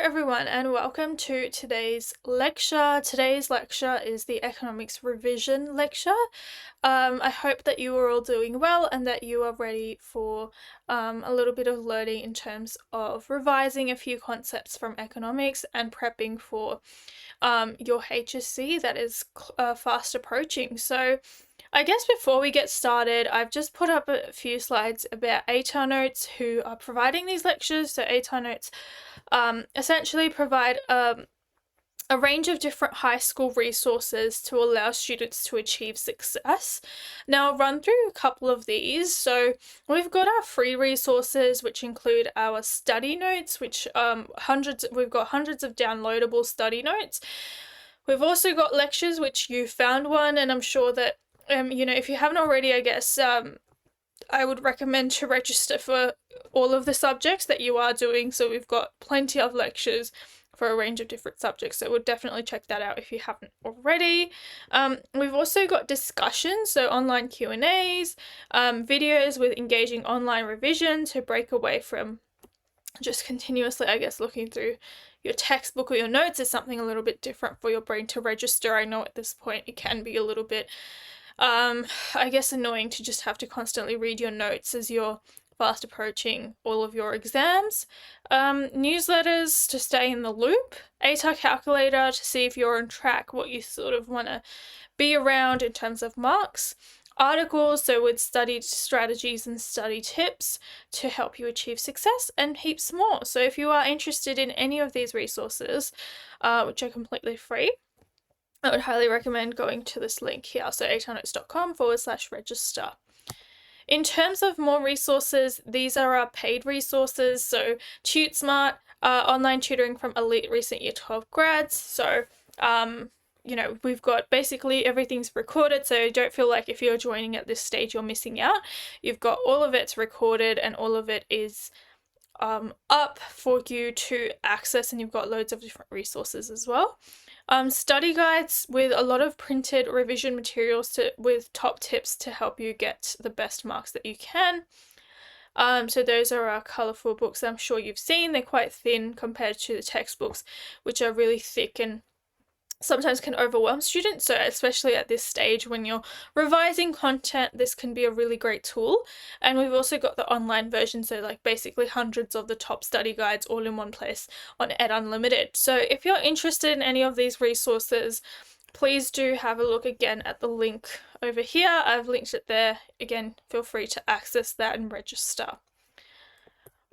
everyone, and welcome to today's lecture. Today's lecture is the economics revision lecture. I hope that you are all doing well and that you are ready for a little bit of learning in terms of revising a few concepts from economics and prepping for your HSC that is fast approaching. So I guess before we get started, I've just put up a few slides about ATAR Notes, who are providing these lectures. So ATAR Notes essentially provide a range of different high school resources to allow students to achieve success. Now I'll run through a couple of these. So we've got our free resources, which include our study notes, which we've got hundreds of downloadable study notes. We've also got lectures, which you found one, and I'm sure that if you haven't already, I guess I would recommend to register for all of the subjects that you are doing. So we've got plenty of lectures for a range of different subjects, so we'll definitely check that out if you haven't already. We've also got discussions, so online Q&As, videos with engaging online revision to break away from just continuously, I guess, looking through your textbook or your notes is something a little bit different for your brain to register. I know at this point it can be a little bit I guess annoying to just have to constantly read your notes as you're fast approaching all of your exams. Newsletters to stay in the loop. ATAR calculator to see if you're on track, what you sort of want to be around in terms of marks. Articles, so with study strategies and study tips to help you achieve success, and heaps more. So if you are interested in any of these resources, which are completely free, I would highly recommend going to this link here, so atarnotes.com/register. In terms of more resources, these are our paid resources, so TuteSmart, online tutoring from elite recent year 12 grads. So, we've got basically everything's recorded, so don't feel like if you're joining at this stage you're missing out. You've got all of it's recorded and all of it is up for you to access, and you've got loads of different resources as well. Study guides with a lot of printed revision materials with top tips to help you get the best marks that you can. So those are our colourful books. I'm sure you've seen. They're quite thin compared to the textbooks, which are really thick and sometimes can overwhelm students. So especially at this stage when you're revising content, this can be a really great tool. And we've also got the online version, so like basically hundreds of the top study guides all in one place on Ed Unlimited. So if you're interested in any of these resources, please do have a look again at the link over here. I've linked it there. Again, feel free to access that and register.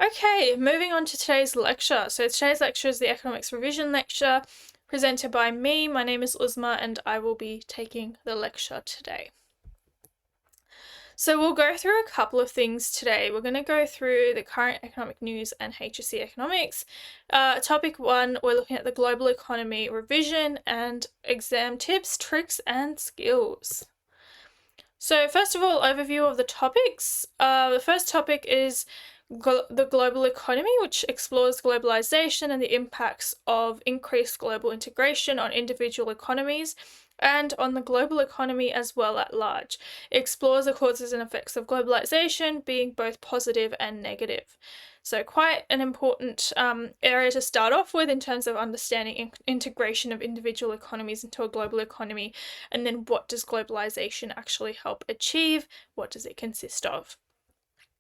Okay, moving on to today's lecture. So today's lecture is the economics revision lecture, presented by me. My name is Uzma and I will be taking the lecture today. So we'll go through a couple of things today. We're going to go through the current economic news and HSC economics. Topic 1, we're looking at the global economy revision and exam tips, tricks and skills. So first of all, overview of the topics. The first topic is the global economy, which explores globalization and the impacts of increased global integration on individual economies and on the global economy as well at large. It explores the causes and effects of globalization, being both positive and negative. So quite an important area to start off with in terms of understanding integration of individual economies into a global economy, and then what does globalization actually help achieve? What does it consist of?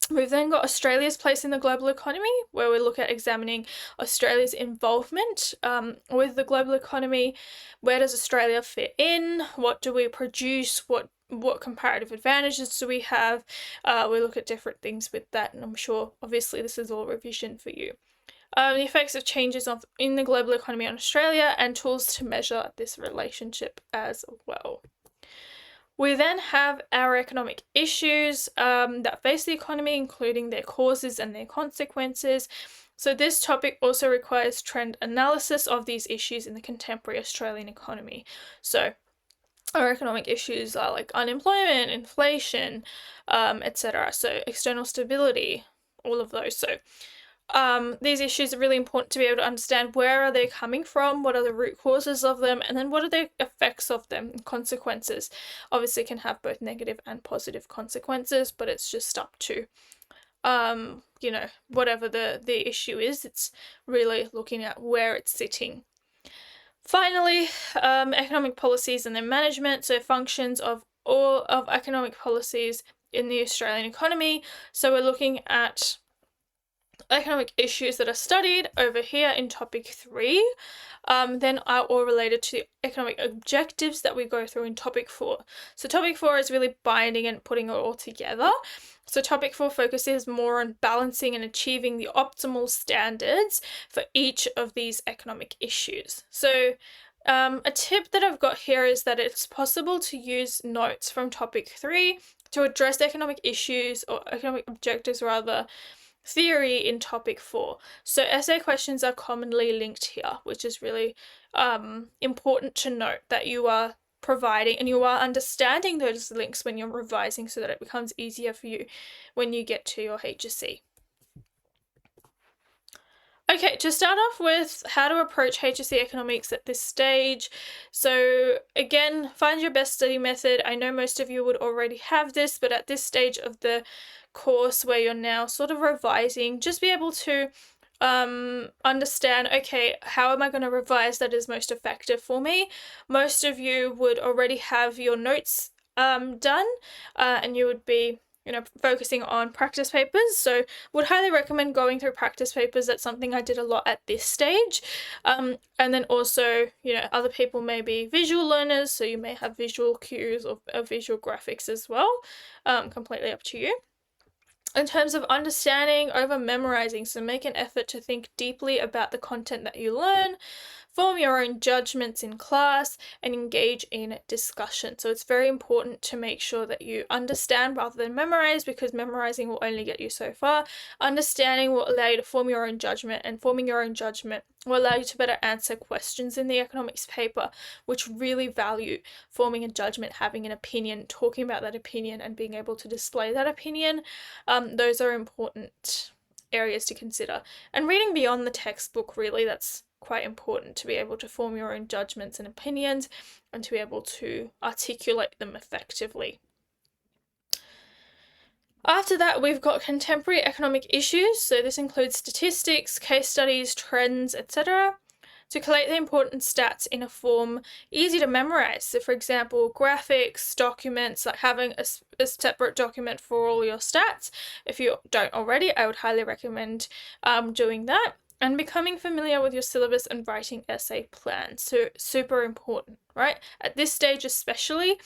We've then got Australia's place in the global economy, where we look at examining Australia's involvement with the global economy. Where does Australia fit in? What do we produce? What comparative advantages do we have? We look at different things with that, and I'm sure obviously this is all revision for you. The effects of changes in the global economy on Australia and tools to measure this relationship as well. We then have our economic issues that face the economy, including their causes and their consequences. So this topic also requires trend analysis of these issues in the contemporary Australian economy. So our economic issues are like unemployment, inflation, etc. So external stability, all of those. So these issues are really important to be able to understand where are they coming from, what are the root causes of them, and then what are the effects of them, consequences. Obviously can have both negative and positive consequences, but it's just up to whatever the issue is. It's really looking at where it's sitting. Finally, economic policies and their management, so functions of all of economic policies in the Australian economy. So we're looking at economic issues that are studied over here in topic 3, then are all related to the economic objectives that we go through in topic 4. So topic 4 is really binding and putting it all together. So topic 4 focuses more on balancing and achieving the optimal standards for each of these economic issues. So a tip that I've got here is that it's possible to use notes from topic 3 to address economic issues, or economic objectives rather, theory in topic 4. So essay questions are commonly linked here, which is really important to note that you are providing and you are understanding those links when you're revising, so that it becomes easier for you when you get to your HSC. Okay, to start off with how to approach HSC economics at this stage. So again, find your best study method. I know most of you would already have this, but at this stage of the course where you're now sort of revising, just be able to understand, okay, how am I going to revise that is most effective for me? Most of you would already have your notes done, and you would be focusing on practice papers. So would highly recommend going through practice papers. That's something I did a lot at this stage. And then also, other people may be visual learners, so you may have visual cues or visual graphics as well. Completely up to you. In terms of understanding over memorizing, so make an effort to think deeply about the content that you learn, form your own judgments in class, and engage in discussion. So it's very important to make sure that you understand rather than memorize, because memorizing will only get you so far. Understanding will allow you to form your own judgment, and forming your own judgment will allow you to better answer questions in the economics paper, which really value forming a judgment, having an opinion, talking about that opinion, and being able to display that opinion. Those are important areas to consider. And reading beyond the textbook, really, that's quite important to be able to form your own judgments and opinions and to be able to articulate them effectively. After that, we've got contemporary economic issues. So this includes statistics, case studies, trends, etc. to collate the important stats in a form easy to memorize. So for example, graphics, documents, like having a separate document for all your stats. If you don't already, I would highly recommend doing that. And becoming familiar with your syllabus and writing essay plans. So super important, right? At this stage especially,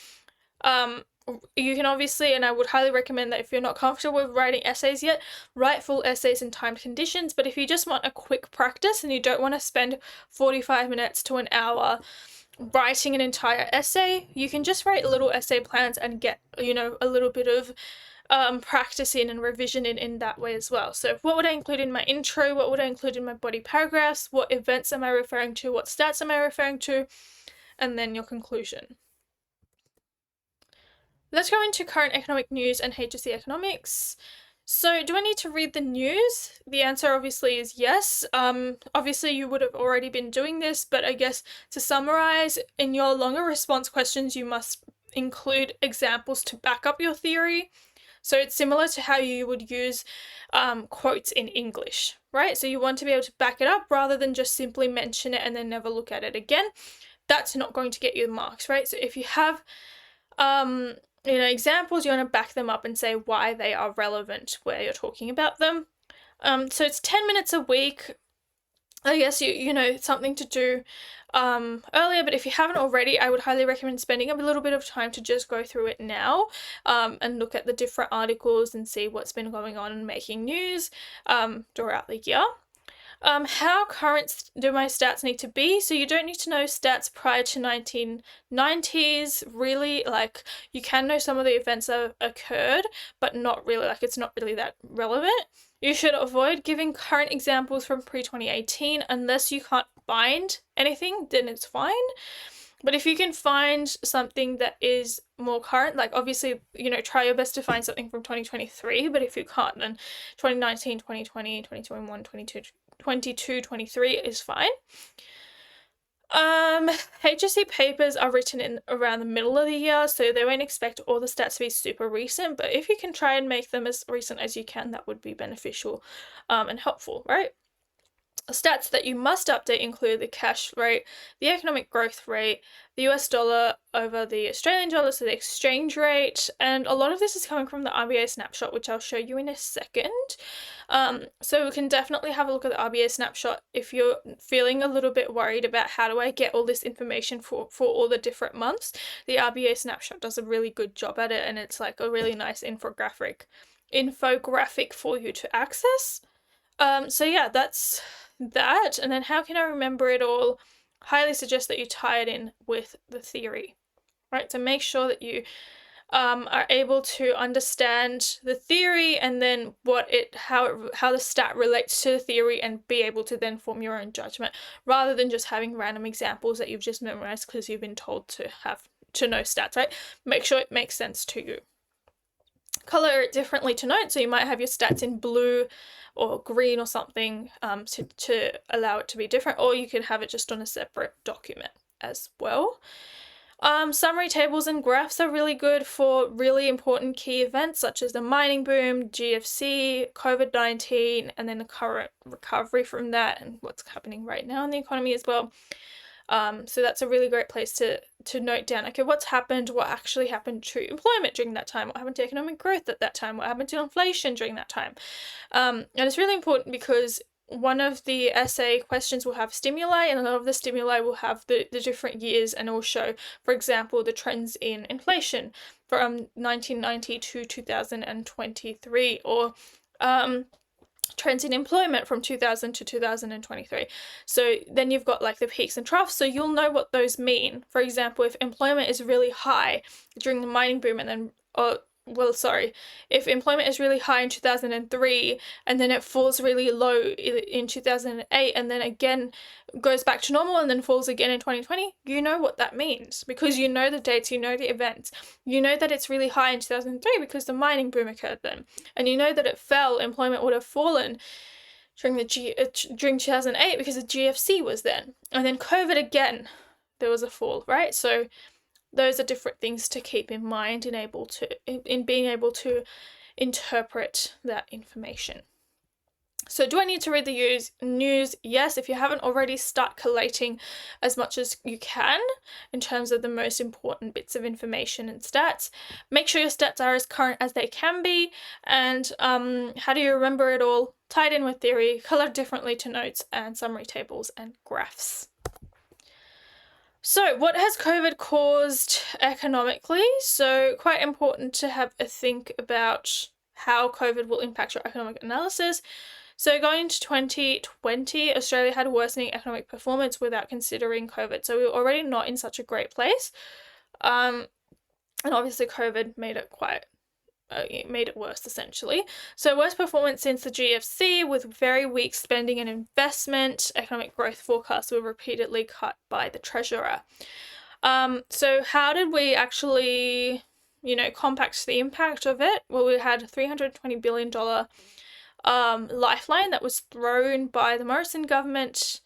you can obviously, and I would highly recommend that if you're not comfortable with writing essays yet, write full essays in timed conditions. But if you just want a quick practice and you don't want to spend 45 minutes to an hour writing an entire essay, you can just write little essay plans and get, a little bit of practice in and revision in that way as well. So what would I include in my intro? What would I include in my body paragraphs? What events am I referring to? What stats am I referring to? And then your conclusion. Let's go into current economic news and HSC economics. So do I need to read the news? The answer obviously is yes. Obviously you would have already been doing this, but I guess to summarize, in your longer response questions, you must include examples to back up your theory. So it's similar to how you would use quotes in English, right? So you want to be able to back it up rather than just simply mention it and then never look at it again. That's not going to get you the marks, right? So if you have examples, you want to back them up and say why they are relevant where you're talking about them. So it's 10 minutes a week. I guess something to do earlier, but if you haven't already, I would highly recommend spending a little bit of time to just go through it now and look at the different articles and see what's been going on and making news throughout the year. How current do my stats need to be? So you don't need to know stats prior to 1990s, really. Like, you can know some of the events that have occurred, but not really, it's not really that relevant. You should avoid giving current examples from pre-2018 unless you can't find anything, then it's fine. But if you can find something that is more current, like obviously, try your best to find something from 2023, but if you can't, then 2019, 2020, 2021, 22, 23 is fine. HSC papers are written in around the middle of the year, so they won't expect all the stats to be super recent, but if you can try and make them as recent as you can, that would be beneficial and helpful, right? Stats that you must update include the cash rate, the economic growth rate, the US dollar over the Australian dollar, so the exchange rate, and a lot of this is coming from the RBA snapshot, which I'll show you in a second. So we can definitely have a look at the RBA snapshot if you're feeling a little bit worried about how do I get all this information for all the different months. The RBA snapshot does a really good job at it, and it's like a really nice infographic for you to access. So yeah, that's that. And then how can I remember it all? Highly suggest that you tie it in with the theory, right? So make sure that you are able to understand the theory and then how the stat relates to the theory, and be able to then form your own judgment, rather than just having random examples that you've just memorized because you've been told to know stats, right? Make sure it makes sense to you. Color it differently to note, so you might have your stats in blue or green or something to allow it to be different, or you could have it just on a separate document as well. Summary tables and graphs are really good for really important key events such as the mining boom, GFC, COVID-19, and then the current recovery from that and what's happening right now in the economy as well. So that's a really great place to note down, okay, what actually happened to employment during that time, what happened to economic growth at that time, what happened to inflation during that time. And it's really important because one of the essay questions will have stimuli, and a lot of the stimuli will have the different years, and it will show, for example, the trends in inflation from 1990 to 2023, or trends in employment from 2000 to 2023. So then you've got like the peaks and troughs, so you'll know what those mean. For example, if employment is really high during the mining boom and then if employment is really high in 2003 and then it falls really low in 2008 and then again goes back to normal and then falls again in 2020, you know what that means because you know the dates, you know the events. You know that it's really high in 2003 because the mining boom occurred then. And you know that employment would have fallen during 2008 because the GFC was then. And then COVID again, there was a fall, right? So those are different things to keep in mind in being able to interpret that information. So do I need to read the news? Yes. If you haven't already, start collating as much as you can in terms of the most important bits of information and stats. Make sure your stats are as current as they can be. And how do you remember it all? Tied in with theory, color differently to notes, and summary tables and graphs. So what has COVID caused economically? So quite important to have a think about how COVID will impact your economic analysis. So going into 2020, Australia had worsening economic performance without considering COVID. So we were already not in such a great place. And obviously COVID made it worse essentially. So worst performance since the GFC, with very weak spending and investment. Economic growth forecasts were repeatedly cut by the Treasurer. So how did we actually, compact the impact of it? Well, we had a $320 billion lifeline that was thrown by the Morrison government.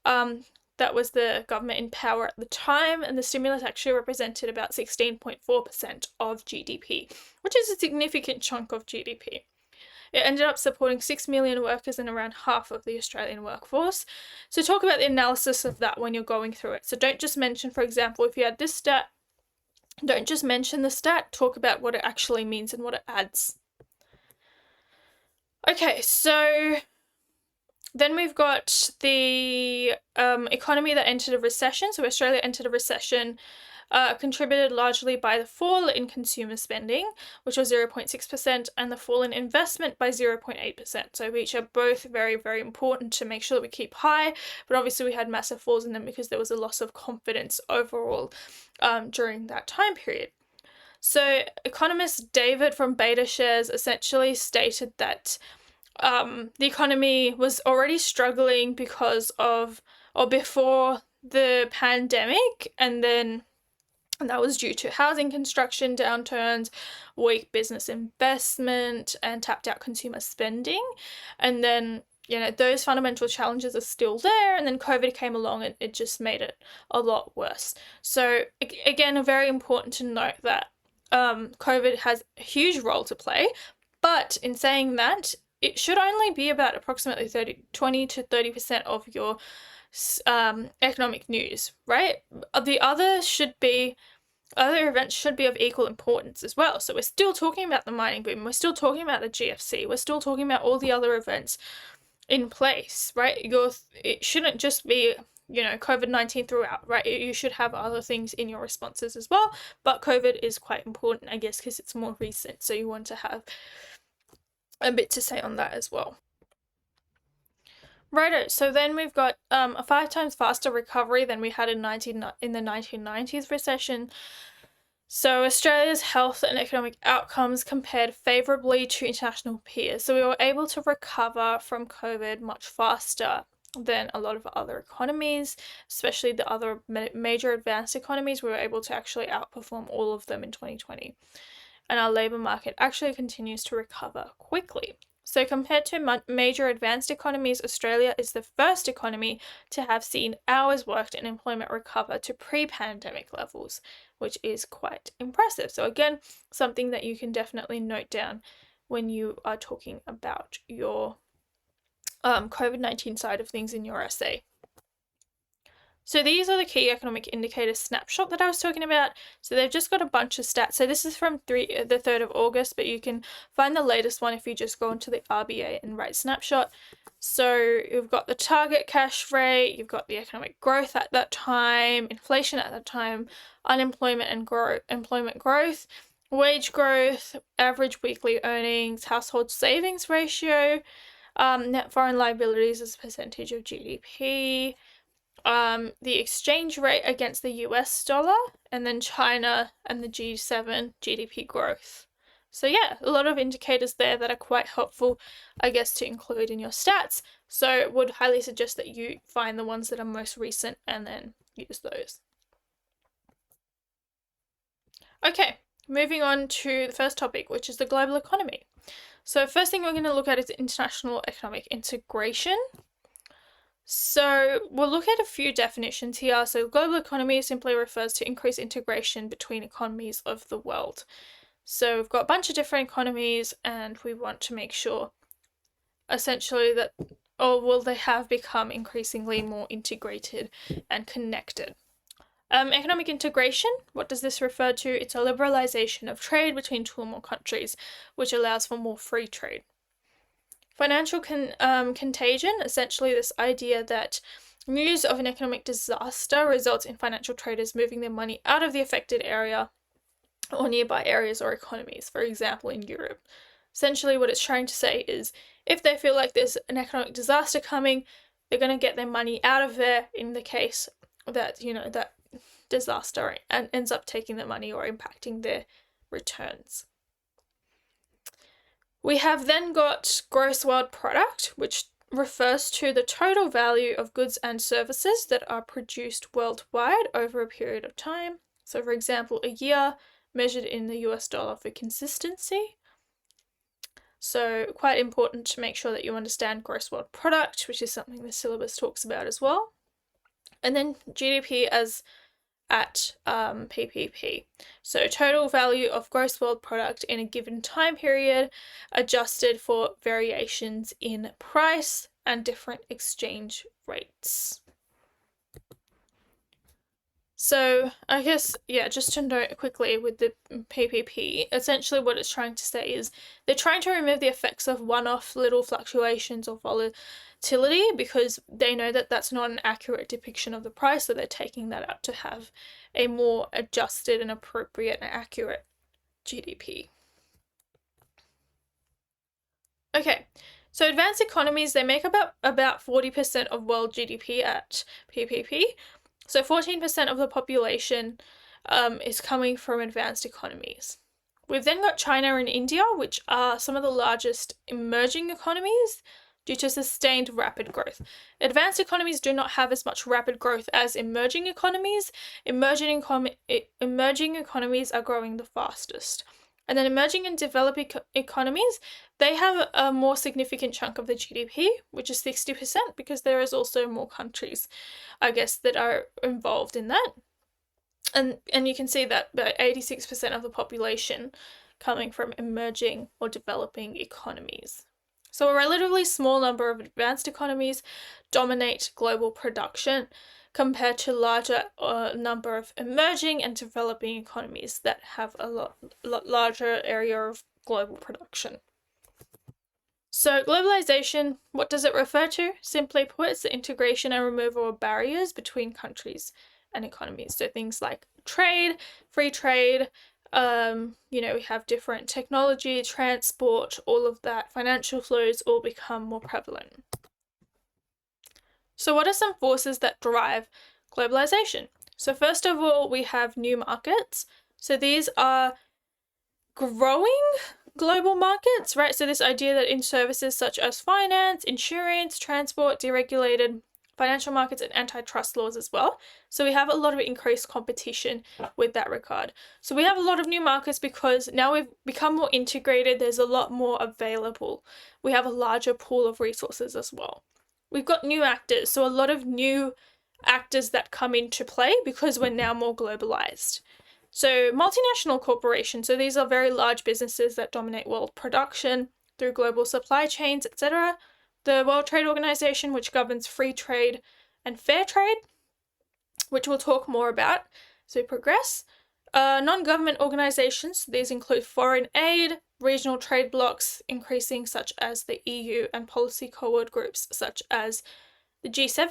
That was the government in power at the time, and the stimulus actually represented about 16.4% of GDP, which is a significant chunk of GDP. It ended up supporting 6 million workers and around half of the Australian workforce. So talk about the analysis of that when you're going through it. So don't just mention, for example, if you had this stat, don't just mention the stat, talk about what it actually means and what it adds. Okay, so then we've got the economy that entered a recession. So Australia entered a recession, contributed largely by the fall in consumer spending, which was 0.6%, and the fall in investment by 0.8%. So which are both very, very important to make sure that we keep high. But obviously we had massive falls in them because there was a loss of confidence overall during that time period. So economist David from Beta Shares essentially stated that the economy was already struggling because of, or before the pandemic, and that was due to housing construction downturns, weak business investment, and tapped out consumer spending. And then those fundamental challenges are still there, and then COVID came along and it just made it a lot worse. So again, very important to note that COVID has a huge role to play, but in saying that, it should only be about approximately 20 to 30% of your economic news, right? The other other events should be of equal importance as well. So we're still talking about the mining boom, we're still talking about the GFC, we're still talking about all the other events in place, right? It shouldn't just be, COVID-19 throughout, right? You should have other things in your responses as well, but COVID is quite important, I guess, because it's more recent, so you want to have a bit to say on that as well. Righto, so then we've got a 5 times faster recovery than we had in the 1990s recession. So Australia's health and economic outcomes compared favourably to international peers. So we were able to recover from COVID much faster than a lot of other economies, especially the other major advanced economies. We were able to actually outperform all of them in 2020. And our labour market actually continues to recover quickly. So compared to major advanced economies, Australia is the first economy to have seen hours worked and employment recover to pre-pandemic levels, which is quite impressive. So again, something that you can definitely note down when you are talking about your COVID-19 side of things in your essay. So these are the key economic indicators snapshot that I was talking about. So they've just got a bunch of stats. So this is from the 3rd of August, but you can find the latest one if you just go into the RBA and write snapshot. So you've got the target cash rate, you've got the economic growth at that time, inflation at that time, unemployment and employment growth, wage growth, average weekly earnings, household savings ratio, net foreign liabilities as a percentage of GDP, the exchange rate against the US dollar, and then China and the G7 GDP growth. So yeah, a lot of indicators there that are quite helpful, I guess, to include in your stats. So would highly suggest that you find the ones that are most recent and then use those. Okay, moving on to the first topic, which is the global economy. So first thing we're going to look at is international economic integration. So we'll look at a few definitions here. So global economy simply refers to increased integration between economies of the world. So we've got a bunch of different economies and we want to make sure essentially that, they have become increasingly more integrated and connected. Economic integration, what does this refer to? It's a liberalization of trade between two or more countries, which allows for more free trade. Financial contagion, essentially this idea that news of an economic disaster results in financial traders moving their money out of the affected area or nearby areas or economies, for example, in Europe. Essentially what it's trying to say is if they feel like there's an economic disaster coming, they're going to get their money out of there in the case that, that disaster and ends up taking their money or impacting their returns. We have then got gross world product, which refers to the total value of goods and services that are produced worldwide over a period of time. So for example, a year measured in the US dollar for consistency. So quite important to make sure that you understand gross world product, which is something the syllabus talks about as well. And then GDP as at PPP. So total value of gross world product in a given time period adjusted for variations in price and different exchange rates. So I guess, just to note quickly with the PPP, essentially what it's trying to say is they're trying to remove the effects of one-off little fluctuations or volatility because they know that that's not an accurate depiction of the price, so they're taking that out to have a more adjusted and appropriate and accurate GDP. Okay, so advanced economies, they make about 40% of world GDP at PPP. So 14% of the population is coming from advanced economies. We've then got China and India, which are some of the largest emerging economies due to sustained rapid growth. Advanced economies do not have as much rapid growth as emerging economies. Emerging economies are growing the fastest. And then emerging and developing economies, they have a more significant chunk of the GDP, which is 60%, because there is also more countries, I guess, that are involved in that. And you can see that about 86% of the population coming from emerging or developing economies. So a relatively small number of advanced economies dominate global production compared to larger number of emerging and developing economies that have a lot larger area of global production. So globalization, what does it refer to? Simply put, it's the integration and removal of barriers between countries and economies. So things like trade, free trade, we have different technology, transport, all of that, financial flows all become more prevalent. So what are some forces that drive globalization? So first of all, we have new markets. So these are growing global markets, right? So this idea that in services such as finance, insurance, transport, deregulated financial markets, and antitrust laws as well. So we have a lot of increased competition with that regard. So we have a lot of new markets because now we've become more integrated. There's a lot more available. We have a larger pool of resources as well. We've got new actors, so a lot of new actors that come into play because we're now more globalized. So multinational corporations, so these are very large businesses that dominate world production through global supply chains, etc. The World Trade Organization, which governs free trade and fair trade, which we'll talk more about as we progress. Non-government organizations, these include foreign aid, regional trade blocs increasing such as the EU, and policy cohort groups such as the G7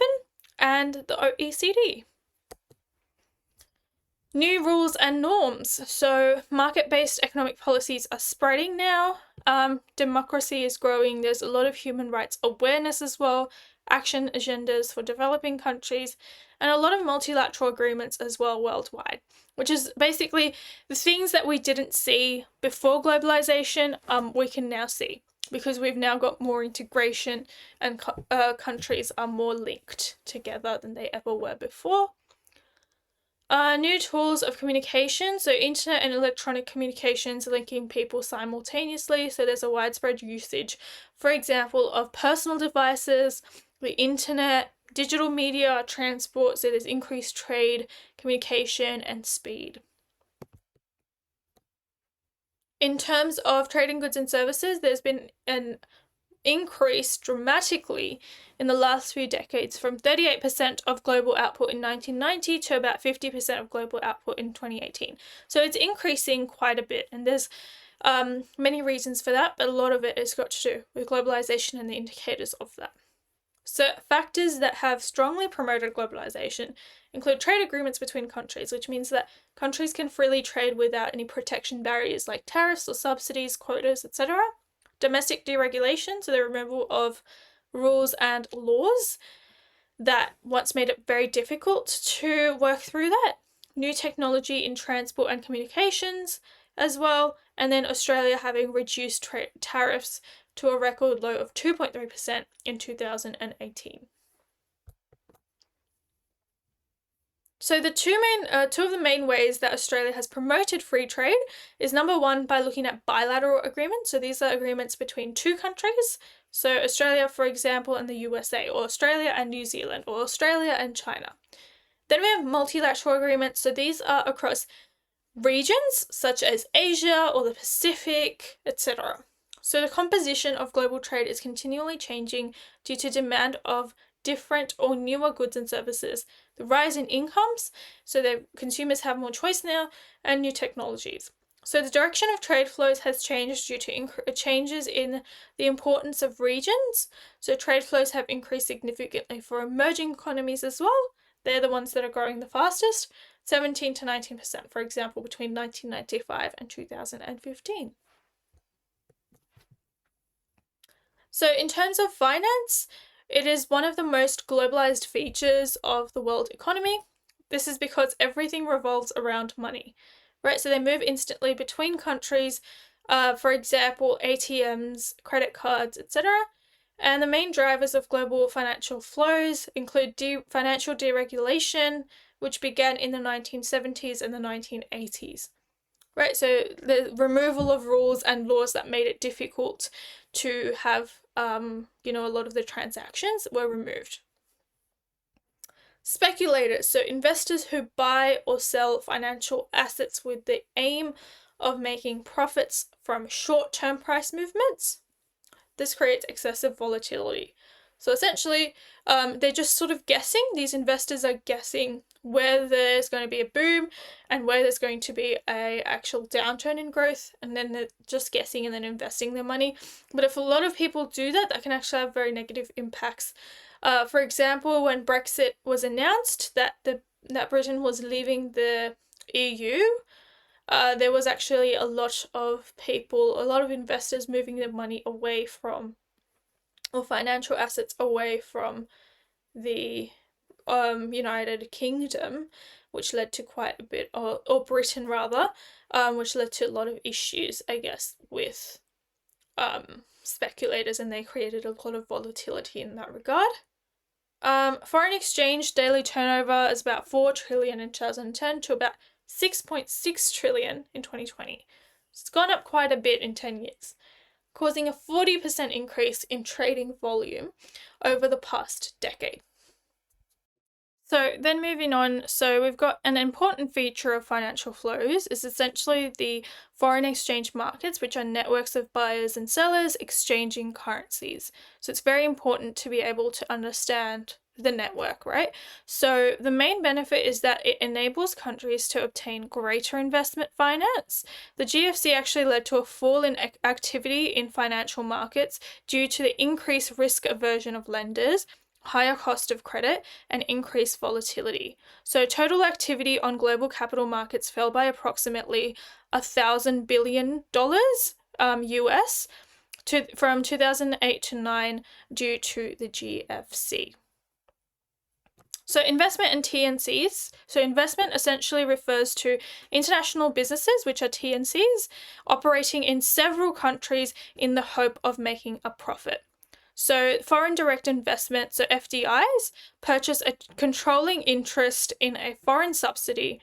and the OECD. New rules and norms. So market-based economic policies are spreading now. Democracy is growing. There's a lot of human rights awareness as well, action agendas for developing countries, and a lot of multilateral agreements as well worldwide, which is basically the things that we didn't see before globalization, we can now see because we've now got more integration and countries are more linked together than they ever were before. New tools of communication, so internet and electronic communications linking people simultaneously, so there's a widespread usage, for example, of personal devices, the internet, digital media, transport, so there's increased trade, communication, and speed. In terms of trade in goods and services, there's been an increase dramatically in the last few decades from 38% of global output in 1990 to about 50% of global output in 2018. So it's increasing quite a bit, and there's many reasons for that, but a lot of it has got to do with globalization and the indicators of that. So factors that have strongly promoted globalization include trade agreements between countries, which means that countries can freely trade without any protection barriers like tariffs or subsidies, quotas, etc. Domestic deregulation, so the removal of rules and laws that once made it very difficult to work through that. New technology in transport and communications as well, and then Australia having reduced tariffs to a record low of 2.3% in 2018. So the two of the main ways that Australia has promoted free trade is number one, by looking at bilateral agreements. So these are agreements between two countries. So Australia, for example, and the USA, or Australia and New Zealand, or Australia and China. Then we have multilateral agreements. So these are across regions such as Asia or the Pacific, etc. So the composition of global trade is continually changing due to demand of different or newer goods and services, the rise in incomes, so that consumers have more choice now, and new technologies. So the direction of trade flows has changed due to changes in the importance of regions. So trade flows have increased significantly for emerging economies as well. They're the ones that are growing the fastest, 17 to 19%, for example, between 1995 and 2015. So in terms of finance, it is one of the most globalized features of the world economy. This is because everything revolves around money, right? So they move instantly between countries, for example, ATMs, credit cards, etc. And the main drivers of global financial flows include financial deregulation, which began in the 1970s and the 1980s. right? So the removal of rules and laws that made it difficult to have, a lot of the transactions were removed. Speculators, so investors who buy or sell financial assets with the aim of making profits from short-term price movements. This creates excessive volatility. So essentially, they're just sort of guessing. These investors are guessing where there's going to be a boom and where there's going to be a actual downturn in growth, and then they're just guessing and then investing their money. But if a lot of people do that, that can actually have very negative impacts. For example, when Brexit was announced that Britain was leaving the EU, there was actually a lot of investors moving their money away from, or financial assets away from the United Kingdom, which led to quite a bit, or Britain rather, which led to a lot of issues, I guess, with speculators, and they created a lot of volatility in that regard. Foreign exchange daily turnover is about 4 trillion in 2010 to about 6.6 trillion in 2020. It's gone up quite a bit in 10 years, causing a 40% increase in trading volume over the past decade. So then moving on, so we've got an important feature of financial flows is essentially the foreign exchange markets, which are networks of buyers and sellers exchanging currencies. So it's very important to be able to understand the network, right? So the main benefit is that it enables countries to obtain greater investment finance. The GFC actually led to a fall in activity in financial markets due to the increased risk aversion of lenders, higher cost of credit, and increased volatility. So total activity on global capital markets fell by approximately $1,000 billion US from 2008 to 9 due to the GFC. So investment and TNCs. So investment essentially refers to international businesses, which are TNCs, operating in several countries in the hope of making a profit. So foreign direct investment, so FDIs, purchase a controlling interest in a foreign subsidiary,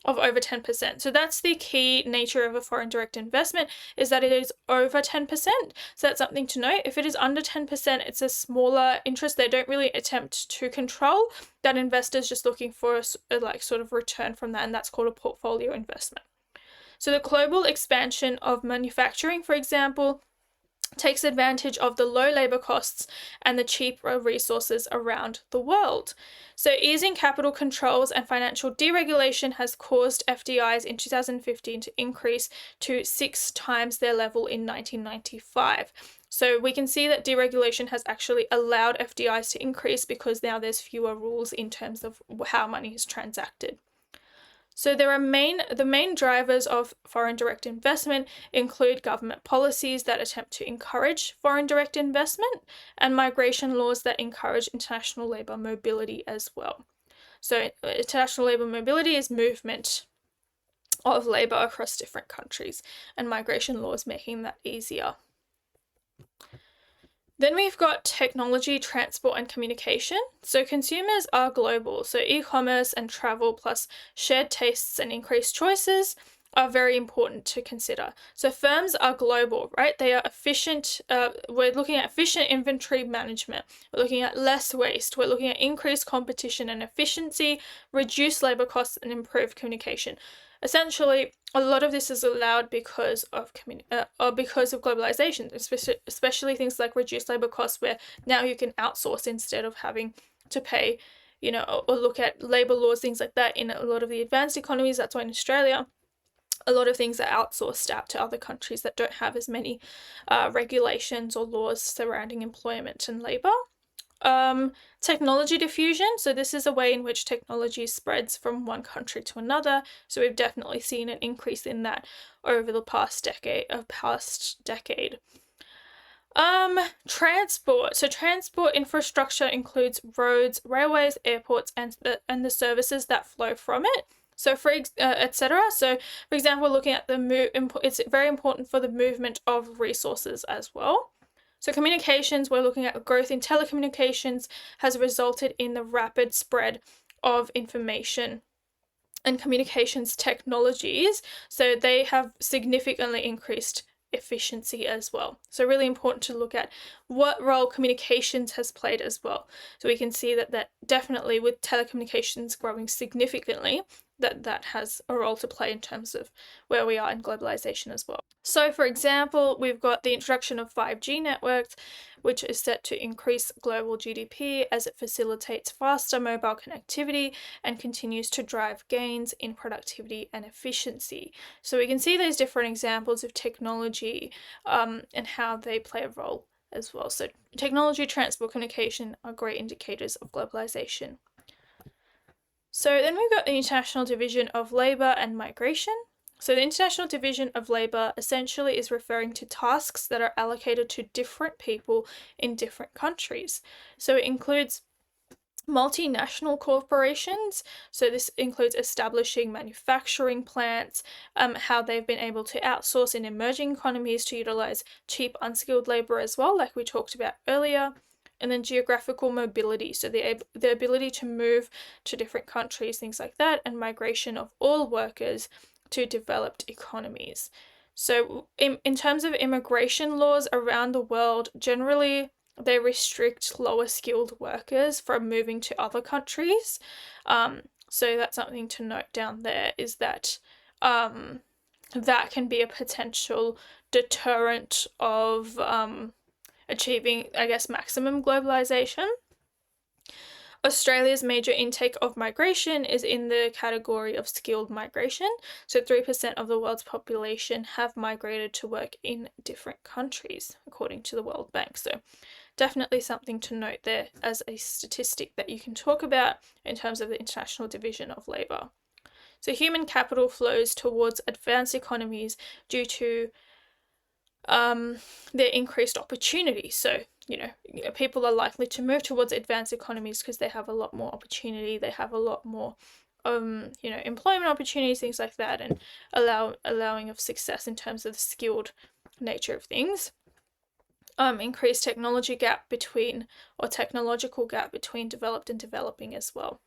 of over 10%. So that's the key nature of a foreign direct investment, is that it is over 10%. So that's something to note. If it is under 10%, it's a smaller interest. They don't really attempt to control. That investor's just looking for a sort of return from that, and that's called a portfolio investment. So the global expansion of manufacturing, for example, takes advantage of the low labor costs and the cheaper resources around the world. So easing capital controls and financial deregulation has caused FDIs in 2015 to increase to 6 times their level in 1995. So we can see that deregulation has actually allowed FDIs to increase because now there's fewer rules in terms of how money is transacted. So the main drivers of foreign direct investment include government policies that attempt to encourage foreign direct investment and migration laws that encourage international labor mobility as well. So international labor mobility is movement of labor across different countries, and migration laws making that easier. Then we've got technology, transport, and communication. So consumers are global. So e-commerce and travel plus shared tastes and increased choices are very important to consider. So firms are global, right? They are efficient. We're looking at efficient inventory management. We're looking at less waste. We're looking at increased competition and efficiency, reduced labor costs, and improved communication. Essentially, a lot of this is allowed because of globalization, especially things like reduced labor costs, where now you can outsource instead of having to pay, or look at labor laws, things like that. In a lot of the advanced economies, that's why in Australia, a lot of things are outsourced out to other countries that don't have as many regulations or laws surrounding employment and labor. Technology diffusion. So this is a way in which technology spreads from one country to another. So we've definitely seen an increase in that over the past decade. Transport. So transport infrastructure includes roads, railways, airports, and the services that flow from it. So etc. So for example, looking at it's very important for the movement of resources as well. So communications, we're looking at growth in telecommunications has resulted in the rapid spread of information and communications technologies. So they have significantly increased efficiency as well. So really important to look at what role communications has played as well. So we can see that definitely with telecommunications growing significantly, that has a role to play in terms of where we are in globalization as well. So for example, we've got the introduction of 5G networks, which is set to increase global GDP as it facilitates faster mobile connectivity and continues to drive gains in productivity and efficiency. So we can see those different examples of technology and how they play a role as well. So technology, transport, communication are great indicators of globalization. So then we've got the International Division of Labour and Migration. So the International Division of Labour essentially is referring to tasks that are allocated to different people in different countries. So it includes multinational corporations. So this includes establishing manufacturing plants, how they've been able to outsource in emerging economies to utilize cheap unskilled labor as well, like we talked about earlier. And then geographical mobility, so the ability to move to different countries, things like that, and migration of all workers to developed economies. So in terms of immigration laws around the world, generally they restrict lower skilled workers from moving to other countries. So that's something to note down there, is that that can be a potential deterrent of achieving, I guess, maximum globalization. Australia's major intake of migration is in the category of skilled migration. So 3% of the world's population have migrated to work in different countries, according to the World Bank. So definitely something to note there as a statistic that you can talk about in terms of the International Division of Labour. So human capital flows towards advanced economies due to their increased opportunity. So, people are likely to move towards advanced economies because they have a lot more opportunity, they have a lot more employment opportunities, things like that, and allowing of success in terms of the skilled nature of things. Increased technological gap between developed and developing as well.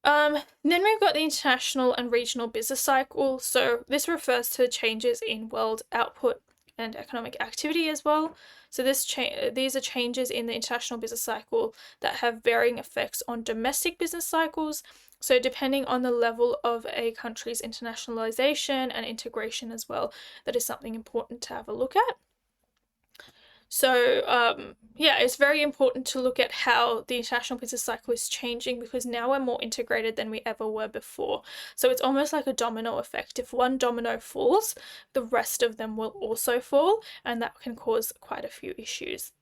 Then we've got the international and regional business cycle. So this refers to changes in world output and economic activity as well. So these are changes in the international business cycle that have varying effects on domestic business cycles. So depending on the level of a country's internationalization and integration as well, that is something important to have a look at. So it's very important to look at how the international business cycle is changing, because now we're more integrated than we ever were before. So it's almost like a domino effect. If one domino falls, the rest of them will also fall, and that can cause quite a few issues.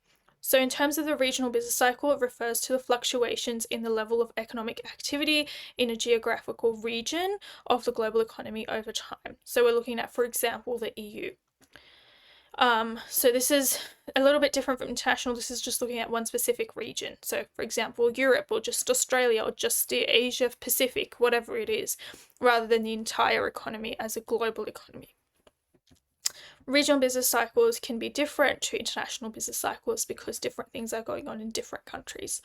So in terms of the regional business cycle, it refers to the fluctuations in the level of economic activity in a geographical region of the global economy over time. So we're looking at, for example, the EU. So this is a little bit different from international. This is just looking at one specific region. So for example, Europe, or just Australia, or just the Asia Pacific, whatever it is, rather than the entire economy as a global economy. Regional business cycles can be different to international business cycles because different things are going on in different countries.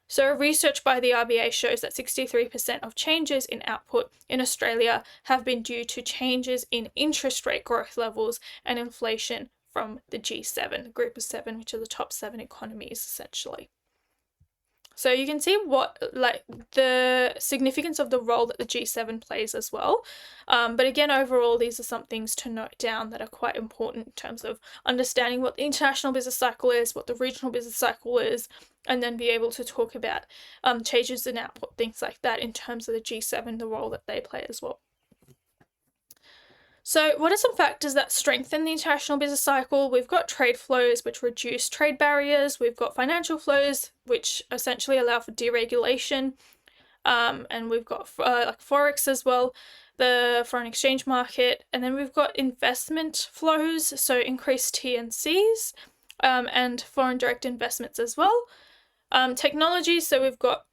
So research by the RBA shows that 63% of changes in output in Australia have been due to changes in interest rate growth levels and inflation from the G7, the group of 7, which are the top 7 economies essentially. So you can see the significance of the role that the G7 plays as well. But again, overall, these are some things to note down that are quite important in terms of understanding what the international business cycle is, what the regional business cycle is, and then be able to talk about changes in output, things like that, in terms of the G7, the role that they play as well. So what are some factors that strengthen the international business cycle? We've got trade flows, which reduce trade barriers. We've got financial flows, which essentially allow for deregulation. And we've got Forex as well, the foreign exchange market. And then we've got investment flows, so increased TNCs and foreign direct investments as well. Technology, so we've got,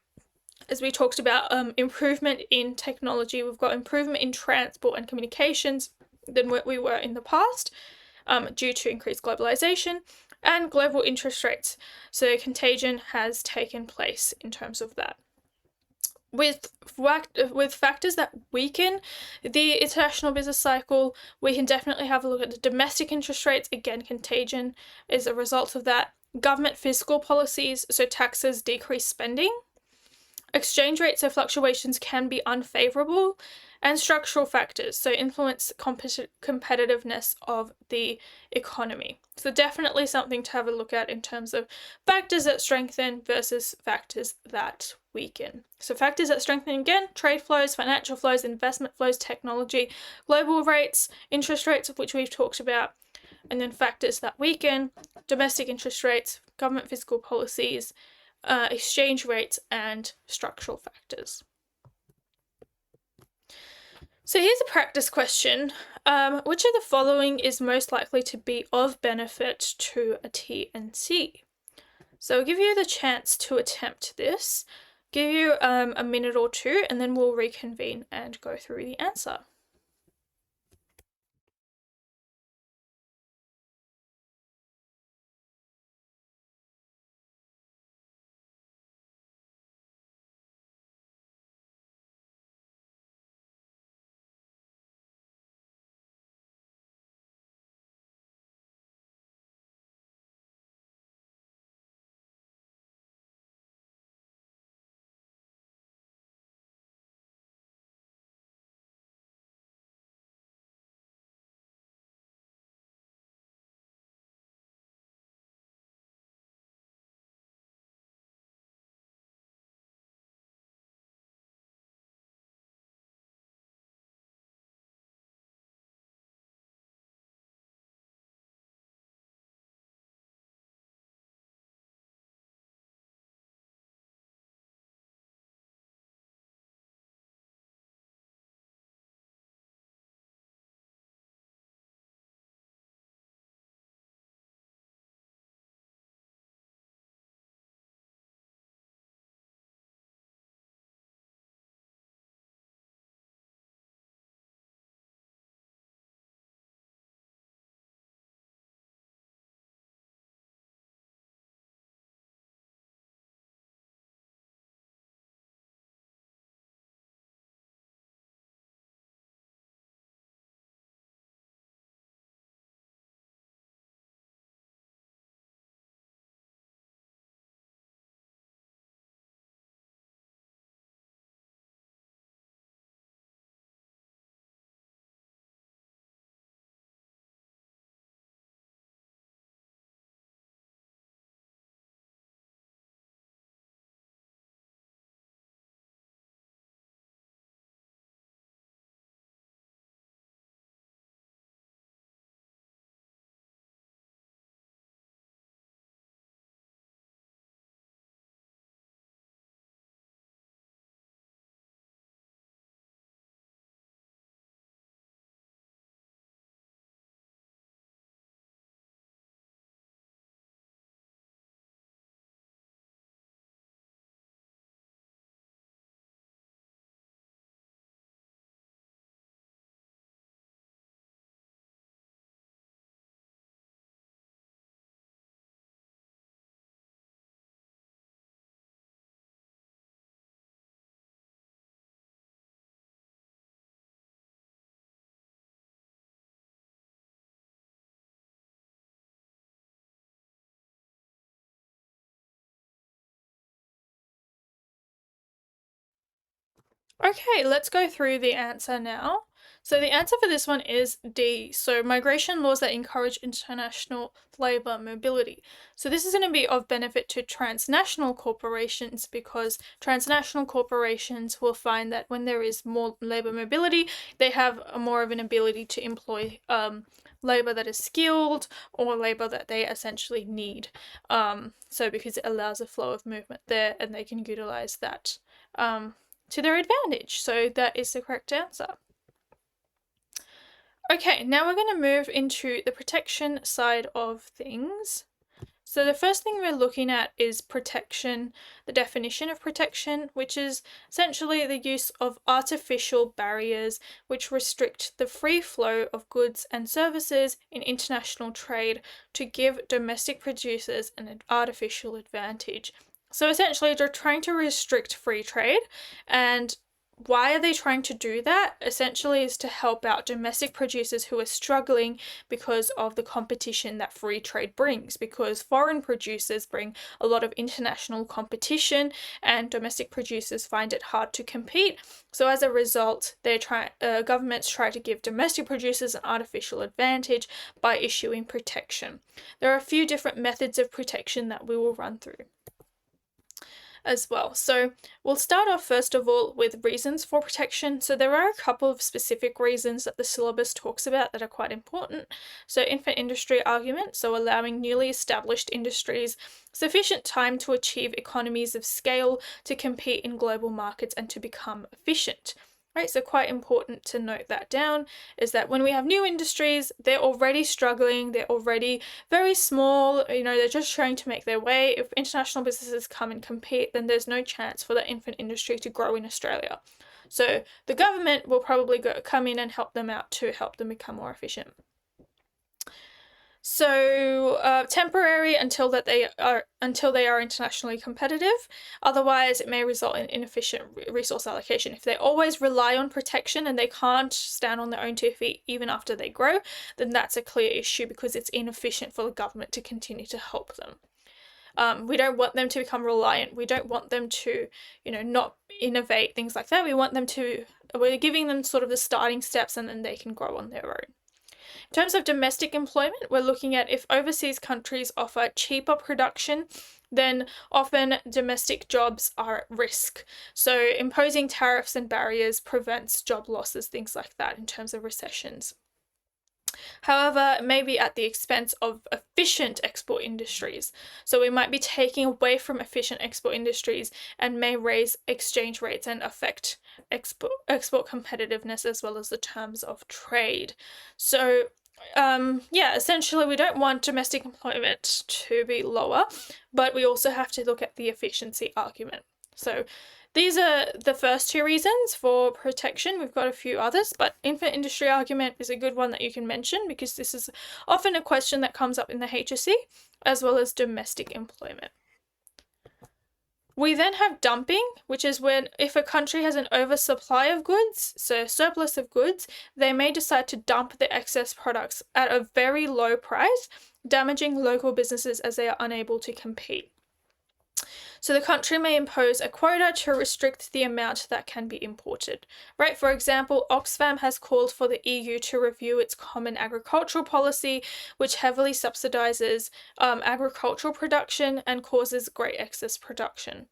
as we talked about, improvement in technology. We've got improvement in transport and communications than what we were in the past due to increased globalization, and global interest rates. So contagion has taken place in terms of that. with factors that weaken the international business cycle, we can definitely have a look at the domestic interest rates. Again, contagion is a result of that. Government fiscal policies, so taxes decrease spending. Exchange rates, so fluctuations can be unfavorable. And structural factors, so influence competitiveness of the economy. So definitely something to have a look at in terms of factors that strengthen versus factors that weaken. So factors that strengthen, again, trade flows, financial flows, investment flows, technology, global rates, interest rates, which we've talked about. And then factors that weaken, domestic interest rates, government fiscal policies, exchange rates, and structural factors. So here's a practice question. Which of the following is most likely to be of benefit to a T&C? So I'll give you the chance to attempt this, give you a minute or two, and then we'll reconvene and go through the answer. Okay, let's go through the answer now. So the answer for this one is D. So migration laws that encourage international labour mobility. So this is going to be of benefit to transnational corporations, because transnational corporations will find that when there is more labour mobility, they have more of an ability to employ labour that is skilled, or labour that they essentially need. So because it allows a flow of movement there, and they can utilise that to their advantage. So that is the correct answer. Okay, now we're going to move into the protection side of things. So the first thing we're looking at is protection, the definition of protection, which is essentially the use of artificial barriers which restrict the free flow of goods and services in international trade to give domestic producers an artificial advantage. So essentially, they're trying to restrict free trade, and why are they trying to do that? Essentially is to help out domestic producers who are struggling because of the competition that free trade brings, because foreign producers bring a lot of international competition and domestic producers find it hard to compete. So as a result, governments try to give domestic producers an artificial advantage by issuing protection. There are a few different methods of protection that we will run through as well. So we'll start off first of all with reasons for protection. So there are a couple of specific reasons that the syllabus talks about that are quite important. So infant industry argument, so allowing newly established industries sufficient time to achieve economies of scale to compete in global markets and to become efficient. Right, so quite important to note that down, is that when we have new industries, they're already struggling, they're already very small, they're just trying to make their way. If international businesses come and compete, then there's no chance for that infant industry to grow in Australia. So the government will probably come in and help them out to help them become more efficient. So temporary until they are internationally competitive. Otherwise, it may result in inefficient resource allocation. If they always rely on protection and they can't stand on their own 2 feet even after they grow, then that's a clear issue because it's inefficient for the government to continue to help them. We don't want them to become reliant. We don't want them to, not innovate, things like that. We're giving them sort of the starting steps and then they can grow on their own. In terms of domestic employment, we're looking at if overseas countries offer cheaper production, then often domestic jobs are at risk. So imposing tariffs and barriers prevents job losses, things like that in terms of recessions. However, it may be at the expense of efficient export industries. So we might be taking away from efficient export industries and may raise exchange rates and affect export competitiveness as well as the terms of trade. So essentially we don't want domestic employment to be lower, but we also have to look at the efficiency argument. So these are the first two reasons for protection. We've got a few others, but infant industry argument is a good one that you can mention because this is often a question that comes up in the HSC, as well as domestic employment. We then have dumping, which is when if a country has an oversupply of goods, so a surplus of goods, they may decide to dump the excess products at a very low price, damaging local businesses as they are unable to compete. So the country may impose a quota to restrict the amount that can be imported. Right? For example, Oxfam has called for the EU to review its common agricultural policy, which heavily subsidizes agricultural production and causes great excess production.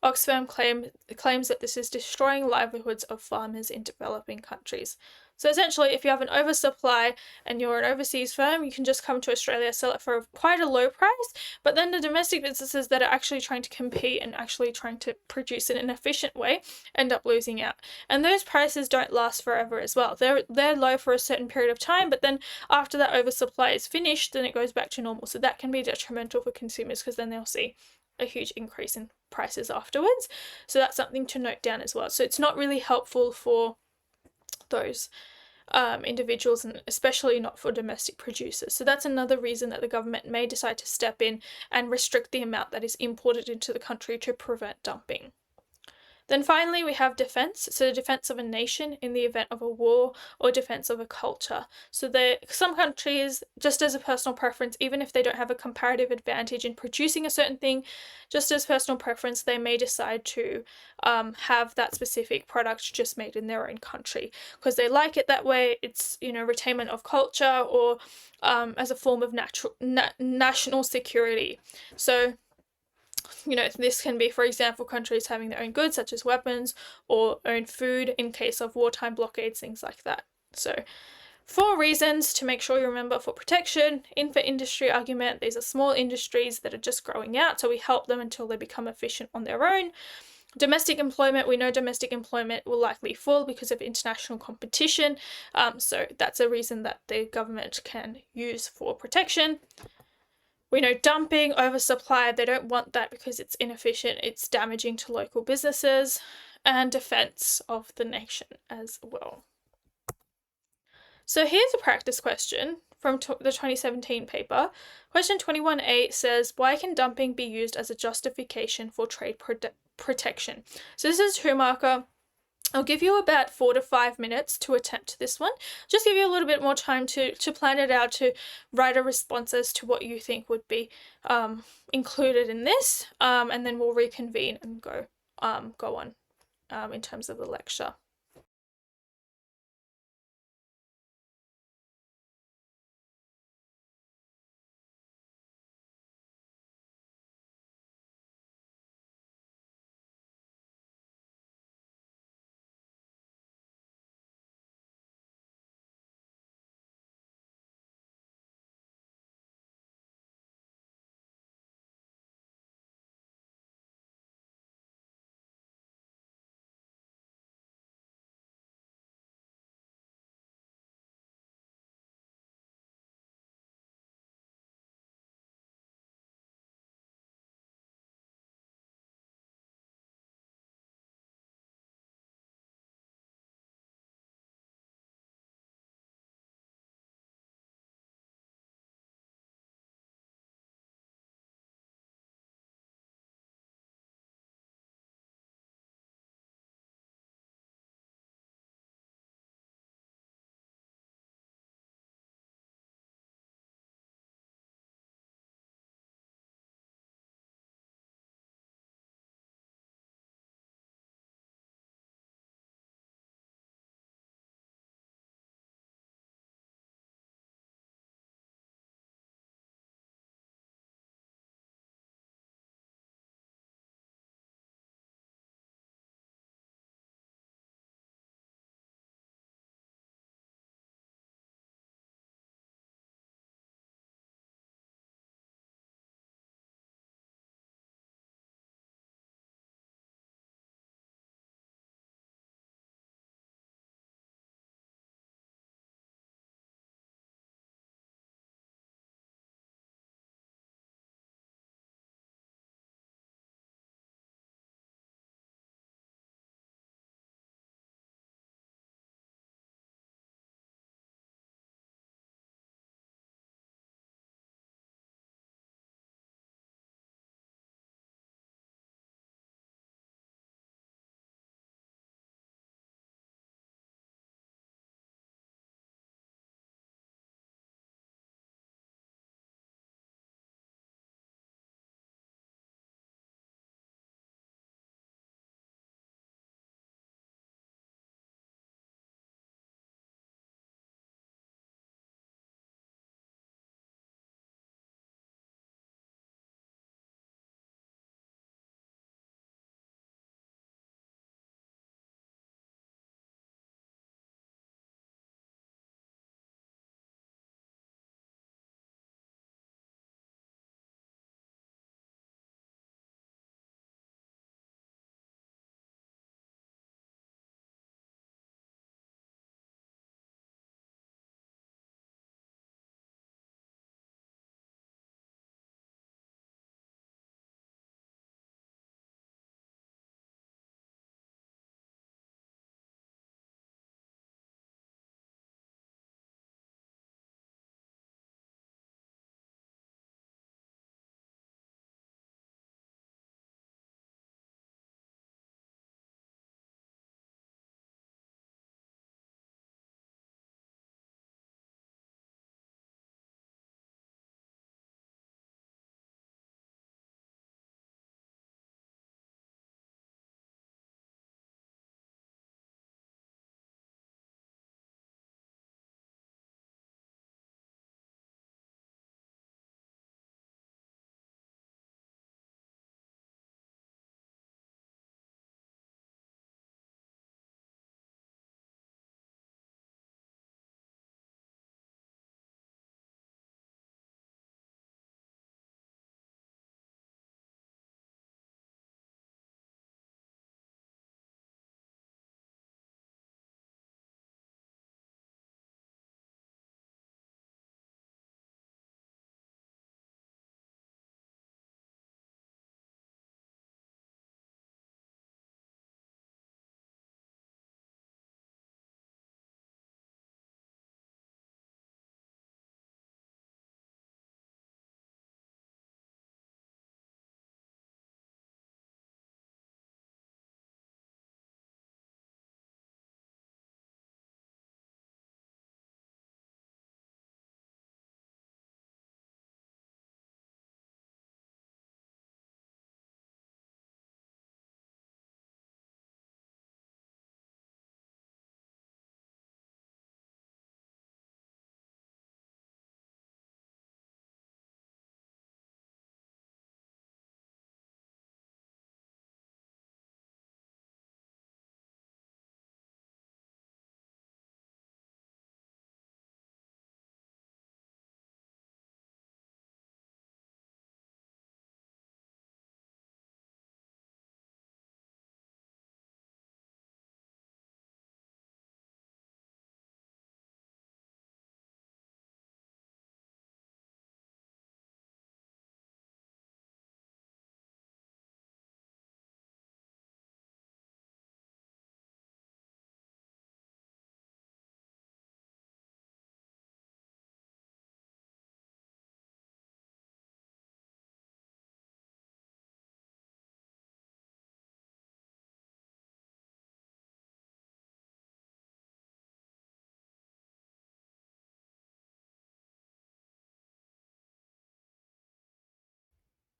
Oxfam claims that this is destroying livelihoods of farmers in developing countries. So essentially, if you have an oversupply and you're an overseas firm, you can just come to Australia, sell it for quite a low price, but then the domestic businesses that are actually trying to compete and actually trying to produce in an efficient way end up losing out. And those prices don't last forever as well. They're low for a certain period of time, but then after that oversupply is finished, then it goes back to normal. So that can be detrimental for consumers because then they'll see a huge increase in prices afterwards. So that's something to note down as well. So it's not really helpful for those individuals, and especially not for domestic producers. So that's another reason that the government may decide to step in and restrict the amount that is imported into the country to prevent dumping. Then finally, we have defense. So the defense of a nation in the event of a war or defense of a culture. So some countries, just as a personal preference, even if they don't have a comparative advantage in producing a certain thing, just as personal preference, they may decide to have that specific product just made in their own country because they like it that way. It's, retainment of culture or as a form of national security. So this can be, for example, countries having their own goods, such as weapons, or own food in case of wartime blockades, things like that. So 4 reasons to make sure you remember for protection. Infant industry argument, these are small industries that are just growing out, so we help them until they become efficient on their own. Domestic employment, we know domestic employment will likely fall because of international competition, so that's a reason that the government can use for protection. We know dumping, oversupply, they don't want that because it's inefficient, it's damaging to local businesses, and defense of the nation as well. So here's a practice question from the 2017 paper. Question 21A says, why can dumping be used as a justification for trade protection? So this is a 2-marker. I'll give you about 4 to 5 minutes to attempt this one. Just give you a little bit more time to plan it out, to write a response as to what you think would be included in this, and then we'll reconvene and go on in terms of the lecture.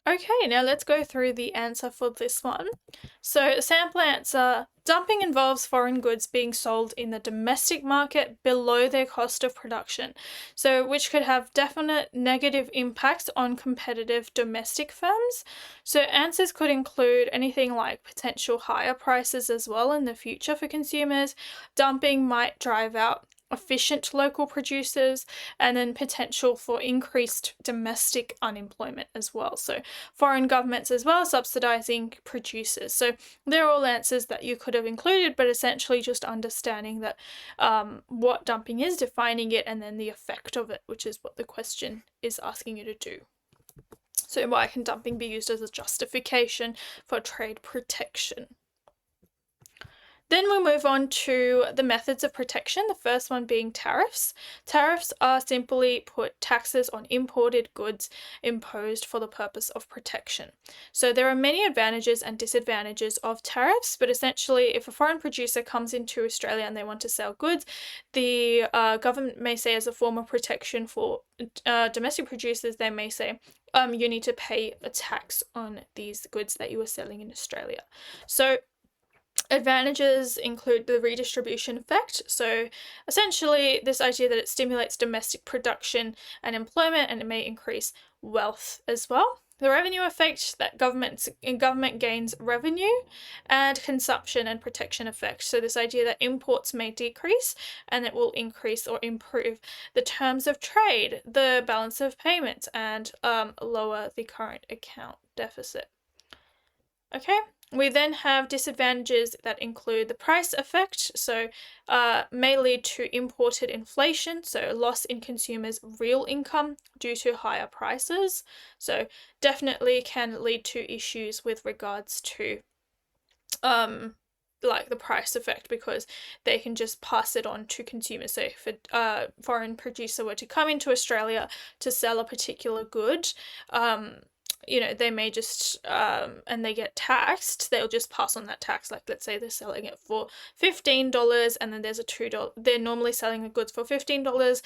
Okay, now let's go through the answer for this one. So, sample answer, dumping involves foreign goods being sold in the domestic market below their cost of production, so which could have definite negative impacts on competitive domestic firms. So, answers could include anything like potential higher prices as well in the future for consumers. Dumping might drive out efficient local producers, and then potential for increased domestic unemployment as well. So, foreign governments as well subsidizing producers. So, they're all answers that you could have included, but essentially just understanding that what dumping is, defining it, and then the effect of it, which is what the question is asking you to do. So, why can dumping be used as a justification for trade protection? Then we'll move on to the methods of protection, the first one being tariffs. Tariffs are simply put taxes on imported goods imposed for the purpose of protection. So there are many advantages and disadvantages of tariffs, but essentially if a foreign producer comes into Australia and they want to sell goods, the government may say as a form of protection for domestic producers, they may say, you need to pay a tax on these goods that you are selling in Australia. So advantages include the redistribution effect. So essentially this idea that it stimulates domestic production and employment, and it may increase wealth as well. The revenue effect, that government gains revenue, and consumption and protection effect. So this idea that imports may decrease and it will increase or improve the terms of trade, the balance of payments, and lower the current account deficit. Okay, we then have disadvantages that include the price effect, so may lead to imported inflation, so loss in consumers' real income due to higher prices. So definitely can lead to issues with regards to like the price effect, because they can just pass it on to consumers. So if a foreign producer were to come into Australia to sell a particular good, they may just, and they get taxed, they'll just pass on that tax. Like, let's say they're selling it for $15 and then there's a $2, they're normally selling the goods for $15,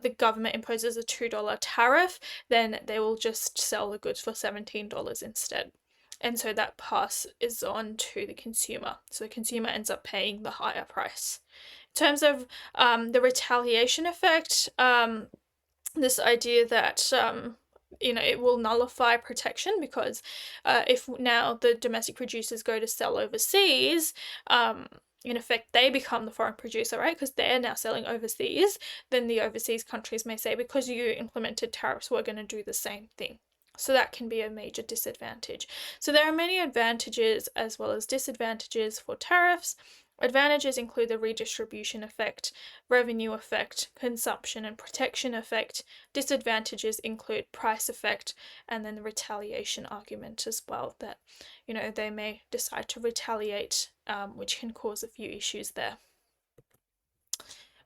the government imposes a $2 tariff, then they will just sell the goods for $17 instead. And so that pass is on to the consumer. So the consumer ends up paying the higher price. In terms of the retaliation effect, this idea that it will nullify protection, because if now the domestic producers go to sell overseas, in effect they become the foreign producer, right? Because they're now selling overseas, then the overseas countries may say, because you implemented tariffs, we're going to do the same thing. So that can be a major disadvantage. So there are many advantages as well as disadvantages for tariffs. Advantages include the redistribution effect, revenue effect, consumption and protection effect. Disadvantages include price effect, and then the retaliation argument as well, that they may decide to retaliate, which can cause a few issues there.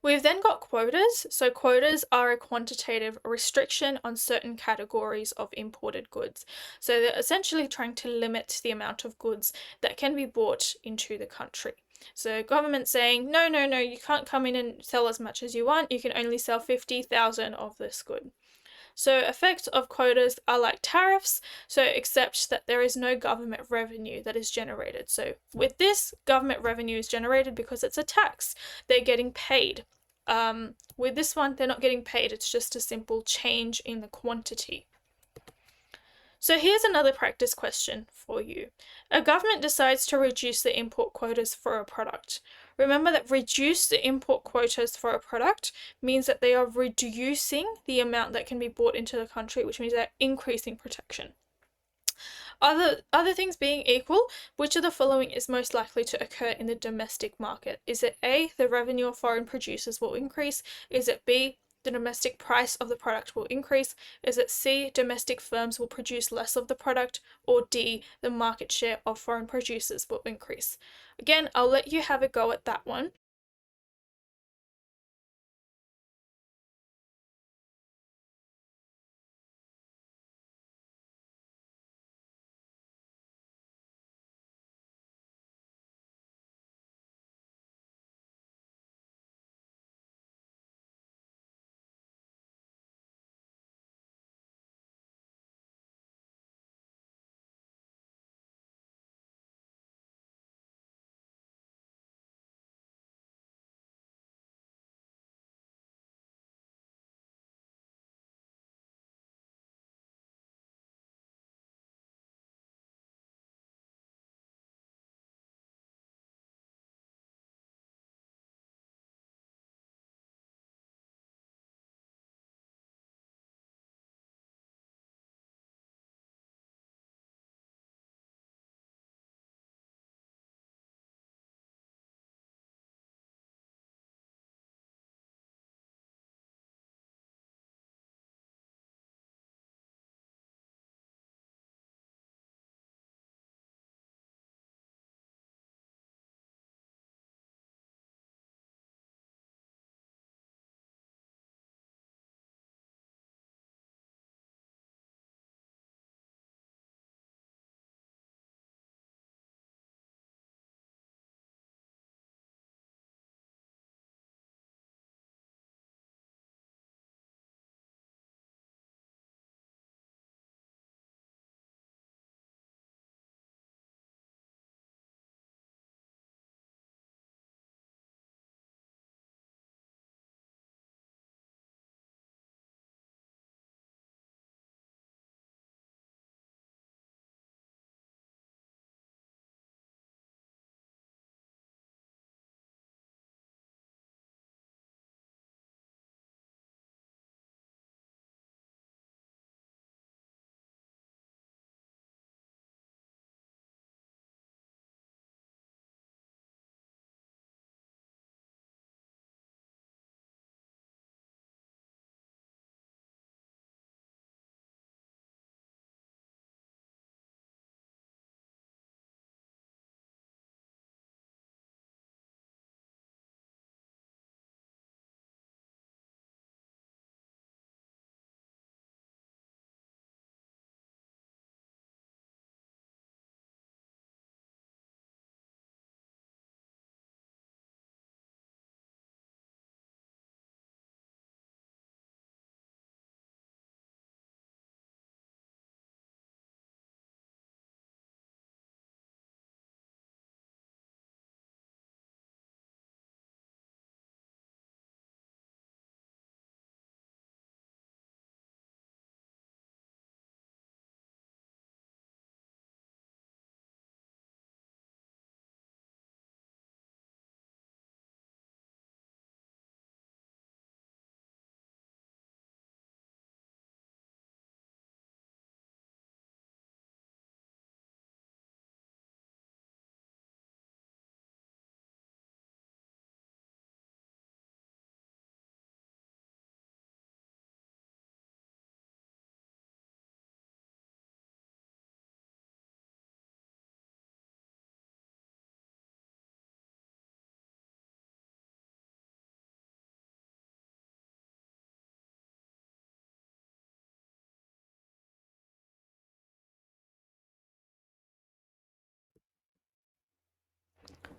We've then got quotas. So quotas are a quantitative restriction on certain categories of imported goods. So they're essentially trying to limit the amount of goods that can be brought into the country. So government saying, no, you can't come in and sell as much as you want. You can only sell 50,000 of this good. So effects of quotas are like tariffs, so except that there is no government revenue that is generated. So with this, government revenue is generated because it's a tax. They're getting paid. With this one, they're not getting paid. It's just a simple change in the quantity. So here's another practice question for you. A government decides to reduce the import quotas for a product. Remember that reduce the import quotas for a product means that they are reducing the amount that can be brought into the country, which means they're increasing protection. Other things being equal, which of the following is most likely to occur in the domestic market? Is it A, the revenue of foreign producers will increase? Is it B, the domestic price of the product will increase? Is it C, domestic firms will produce less of the product? Or D, the market share of foreign producers will increase? Again, I'll let you have a go at that one.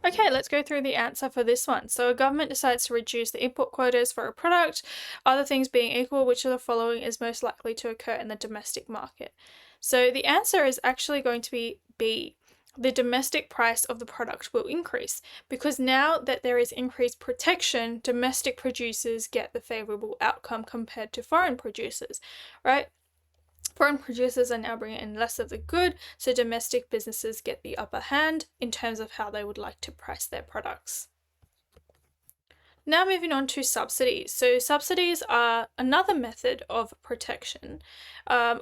Okay, let's go through the answer for this one. So a government decides to reduce the input quotas for a product, other things being equal, which of the following is most likely to occur in the domestic market? So the answer is actually going to be B. The domestic price of the product will increase because now that there is increased protection, domestic producers get the favorable outcome compared to foreign producers, right? Foreign producers are now bringing in less of the good, so domestic businesses get the upper hand in terms of how they would like to price their products. Now moving on to subsidies. So subsidies are another method of protection.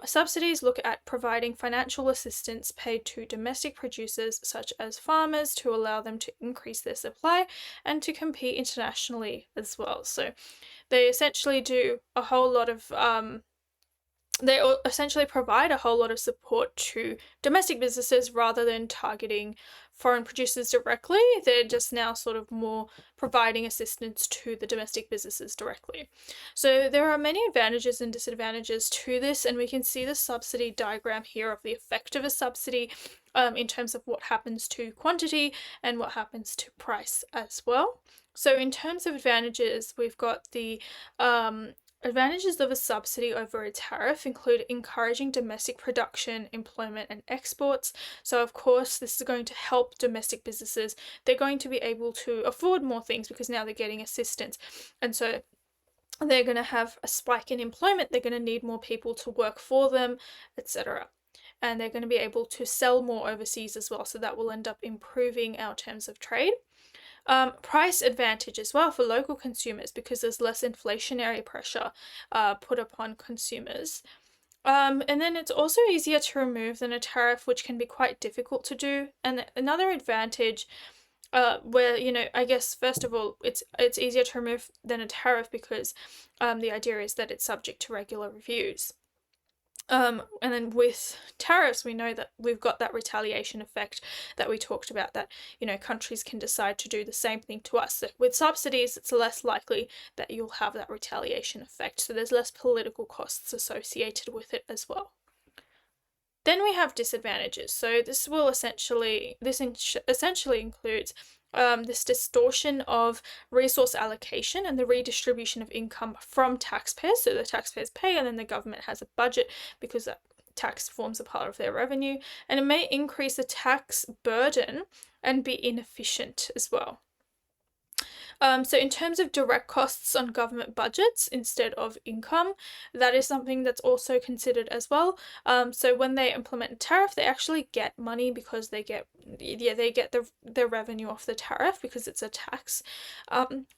Subsidies look at providing financial assistance paid to domestic producers such as farmers to allow them to increase their supply and to compete internationally as well. So they essentially do a whole lot of they essentially provide a whole lot of support to domestic businesses rather than targeting foreign producers directly. They're just now sort of more providing assistance to the domestic businesses directly. So there are many advantages and disadvantages to this, and we can see the subsidy diagram here of the effect of a subsidy in terms of what happens to quantity and what happens to price as well. So in terms of advantages, we've got the advantages of a subsidy over a tariff include encouraging domestic production, employment, and exports. So, of course, this is going to help domestic businesses. They're going to be able to afford more things because now they're getting assistance. And so they're going to have a spike in employment, they're going to need more people to work for them, etc. And they're going to be able to sell more overseas as well. So that will end up improving our terms of trade. Price advantage as well for local consumers because there's less inflationary pressure put upon consumers. And then it's also easier to remove than a tariff, which can be quite difficult to do. And another advantage, where, you know, I guess first of all, it's easier to remove than a tariff because the idea is that it's subject to regular reviews. And then with tariffs, we know that we've got that retaliation effect that we talked about, that, you know, countries can decide to do the same thing to us. So with subsidies, it's less likely that you'll have that retaliation effect. So there's less political costs associated with it as well. Then we have disadvantages. So this essentially includes this distortion of resource allocation and the redistribution of income from taxpayers. So the taxpayers pay and then the government has a budget because that tax forms a part of their revenue, and it may increase the tax burden and be inefficient as well. So in terms of direct costs on government budgets instead of income, that is something that's also considered as well. So when they implement a tariff, they actually get money because they get the revenue off the tariff because it's a tax.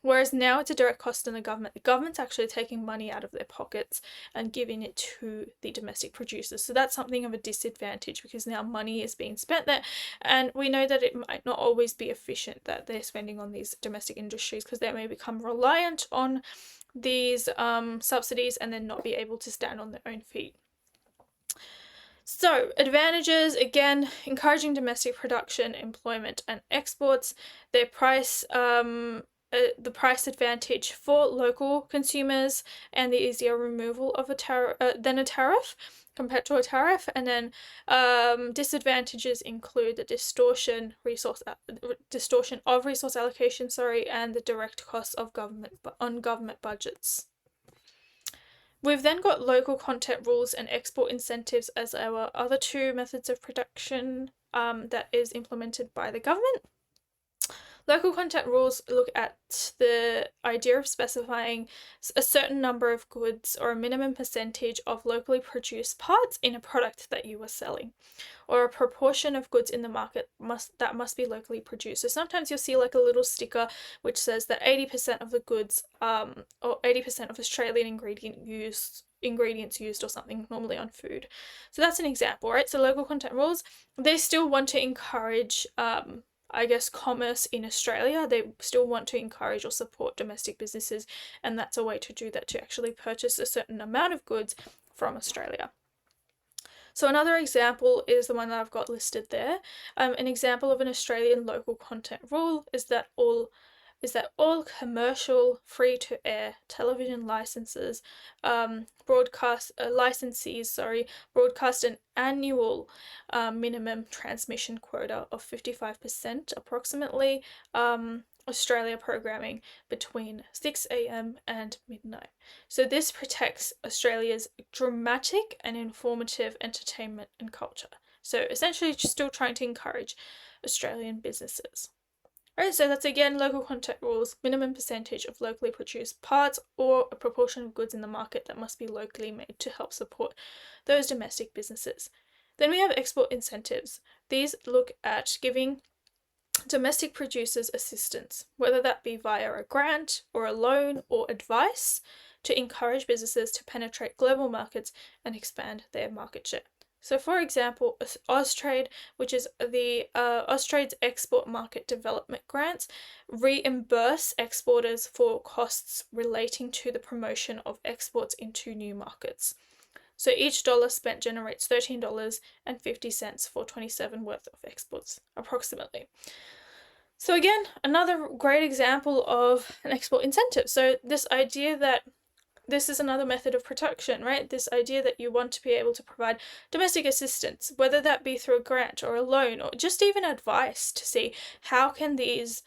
Whereas now it's a direct cost on the government. The government's actually taking money out of their pockets and giving it to the domestic producers. So that's something of a disadvantage because now money is being spent there, and we know that it might not always be efficient that they're spending on these domestic industries because they may become reliant on these subsidies and then not be able to stand on their own feet. So advantages, again, encouraging domestic production, employment, and exports. Their price, the price advantage for local consumers, and the easier removal of a tariff than a tariff compared to a tariff. And then disadvantages include the distortion of resource allocation, and the direct costs of government budgets. We've then got local content rules and export incentives as our other two methods of production that is implemented by the government. Local content rules look at the idea of specifying a certain number of goods or a minimum percentage of locally produced parts in a product that you are selling, or a proportion of goods in the market that must be locally produced. So sometimes you'll see like a little sticker which says that 80% of the goods or 80% of Australian ingredients used or something, normally on food. So that's an example, right? So local content rules, they still want to encourage I guess commerce in Australia. They still want to encourage or support domestic businesses, and that's a way to do that, to actually purchase a certain amount of goods from Australia. So another example is the one that I've got listed there. An example of an Australian local content rule is that all is that all commercial free-to-air television licenses, licensees, broadcast an annual minimum transmission quota of 55% approximately Australia programming between 6 a.m. and midnight. So this protects Australia's dramatic and informative entertainment and culture. So essentially still trying to encourage Australian businesses. Right, so that's again local content rules, minimum percentage of locally produced parts or a proportion of goods in the market that must be locally made to help support those domestic businesses. Then we have export incentives. These look at giving domestic producers assistance, whether that be via a grant or a loan or advice, to encourage businesses to penetrate global markets and expand their market share. So for example, Austrade, which is the Austrade's export market development grants, reimburse exporters for costs relating to the promotion of exports into new markets. So each dollar spent generates $13.50 for 27 worth of exports, approximately. So again, another great example of an export incentive. So this idea that this is another method of protection, right? This idea that you want to be able to provide domestic assistance, whether that be through a grant or a loan or just even advice to see how can these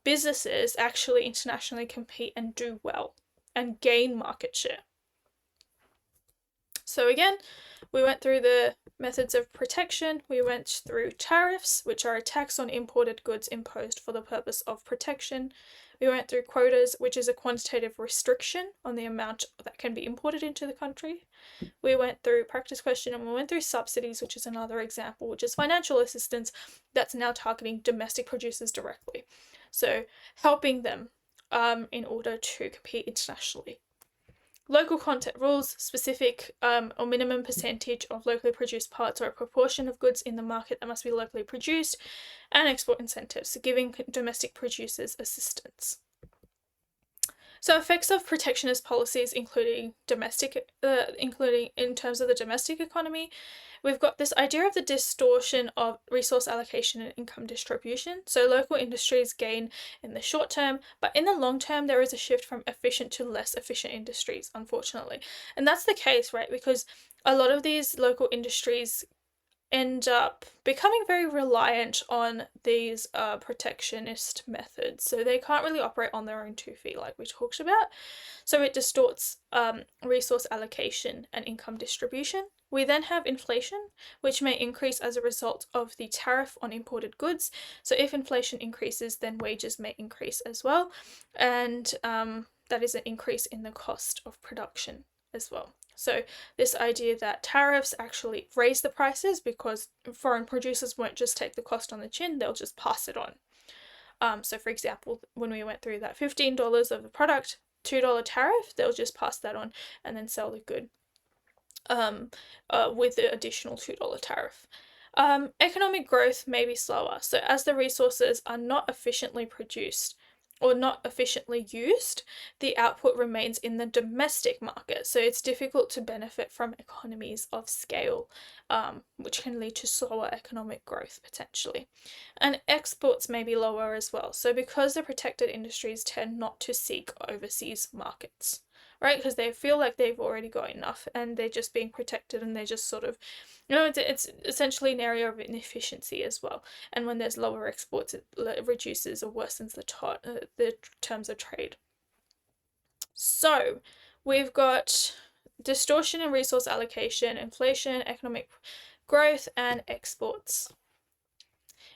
businesses actually internationally compete and do well and gain market share. So again, we went through the methods of protection. We went through tariffs, which are a tax on imported goods imposed for the purpose of protection. We went through quotas, which is a quantitative restriction on the amount that can be imported into the country. We went through practice question, and we went through subsidies, which is another example, which is financial assistance that's now targeting domestic producers directly. So helping them in order to compete internationally. Local content rules, specific or minimum percentage of locally produced parts or a proportion of goods in the market that must be locally produced, and export incentives, so giving domestic producers assistance. So effects of protectionist policies, including in terms of the domestic economy, we've got this idea of the distortion of resource allocation and income distribution. So local industries gain in the short term, but in the long term, there is a shift from efficient to less efficient industries, unfortunately. And that's the case, right? Because a lot of these local industries end up becoming very reliant on these protectionist methods. So they can't really operate on their own 2 feet like we talked about. So it distorts resource allocation and income distribution. We then have inflation, which may increase as a result of the tariff on imported goods. So if inflation increases, then wages may increase as well. And that is an increase in the cost of production as well. So this idea that tariffs actually raise the prices because foreign producers won't just take the cost on the chin, they'll just pass it on. So for example, when we went through that $15 of the product, $2 tariff, they'll just pass that on and then sell the good with the additional $2 tariff. Economic growth may be slower. So as the resources are not efficiently produced or not efficiently used, the output remains in the domestic market. So it's difficult to benefit from economies of scale, which can lead to slower economic growth potentially. And exports may be lower as well. So because the protected industries tend not to seek overseas markets, right? Because they feel like they've already got enough and they're just being protected and they're just sort of, it's essentially an area of inefficiency as well. And when there's lower exports, it reduces or worsens the terms of trade. So we've got distortion in resource allocation, inflation, economic growth, and exports.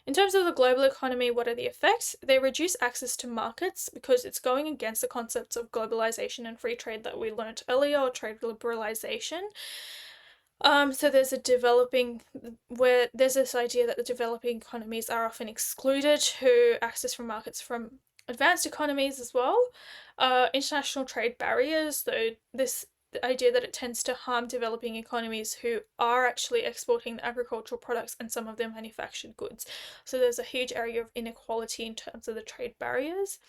In terms of the global economy, what are the effects? They reduce access to markets because it's going against the concepts of globalization and free trade that we learnt earlier, or trade liberalization. So there's this idea that the developing economies are often excluded to access from markets from advanced economies as well. International trade barriers, so the idea that it tends to harm developing economies who are actually exporting the agricultural products and some of their manufactured goods. So there's a huge area of inequality in terms of the trade barriers.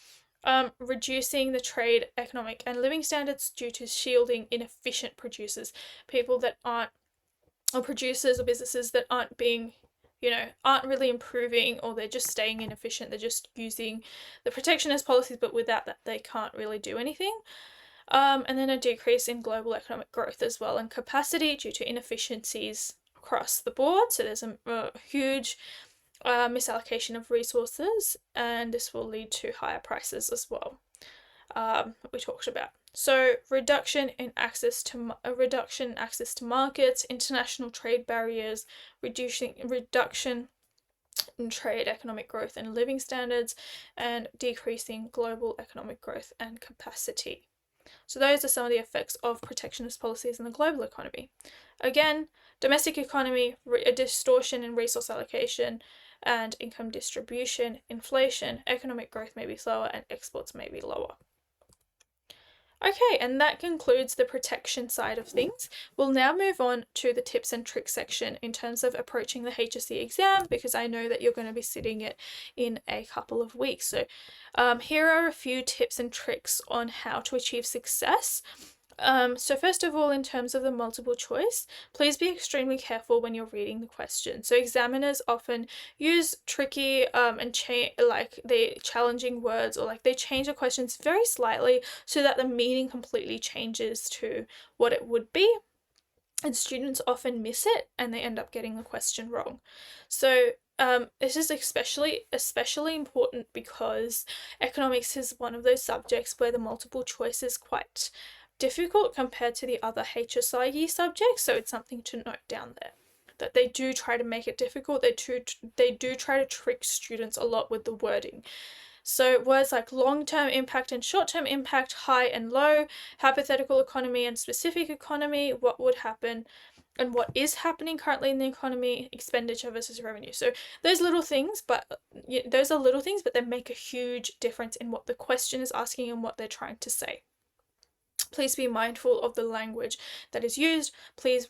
Reducing the trade, economic, and living standards due to shielding inefficient producers, people that aren't, or producers or businesses that aren't being aren't really improving, or they're just staying inefficient. They're just using the protectionist policies, but without that, they can't really do anything. And then a decrease in global economic growth as well, and capacity due to inefficiencies across the board. So there's a huge misallocation of resources, and this will lead to higher prices as well. We talked about. So reduction in access to markets, international trade barriers, reduction in trade, economic growth, and living standards, and decreasing global economic growth and capacity. So those are some of the effects of protectionist policies in the global economy. Again, domestic economy, a distortion in resource allocation and income distribution, inflation, economic growth may be slower, and exports may be lower. Okay, and that concludes the protection side of things. We'll now move on to the tips and tricks section in terms of approaching the HSC exam, because I know that you're going to be sitting it in a couple of weeks. So here are a few tips and tricks on how to achieve success. So first of all, in terms of the multiple choice, please be extremely careful when you're reading the question. So examiners often use tricky and the challenging words, or like they change the questions very slightly so that the meaning completely changes to what it would be. And students often miss it and they end up getting the question wrong. So this is especially important because economics is one of those subjects where the multiple choice is quite difficult compared to the other HSI Year subjects, so it's something to note down there, that they do try to make it difficult. They do try to trick students a lot with the wording. So words like long-term impact and short-term impact, high and low, hypothetical economy and specific economy, what would happen and what is happening currently in the economy, expenditure versus revenue. So those little things, but they make a huge difference in what the question is asking and what they're trying to say. Please be mindful of the language that is used. Please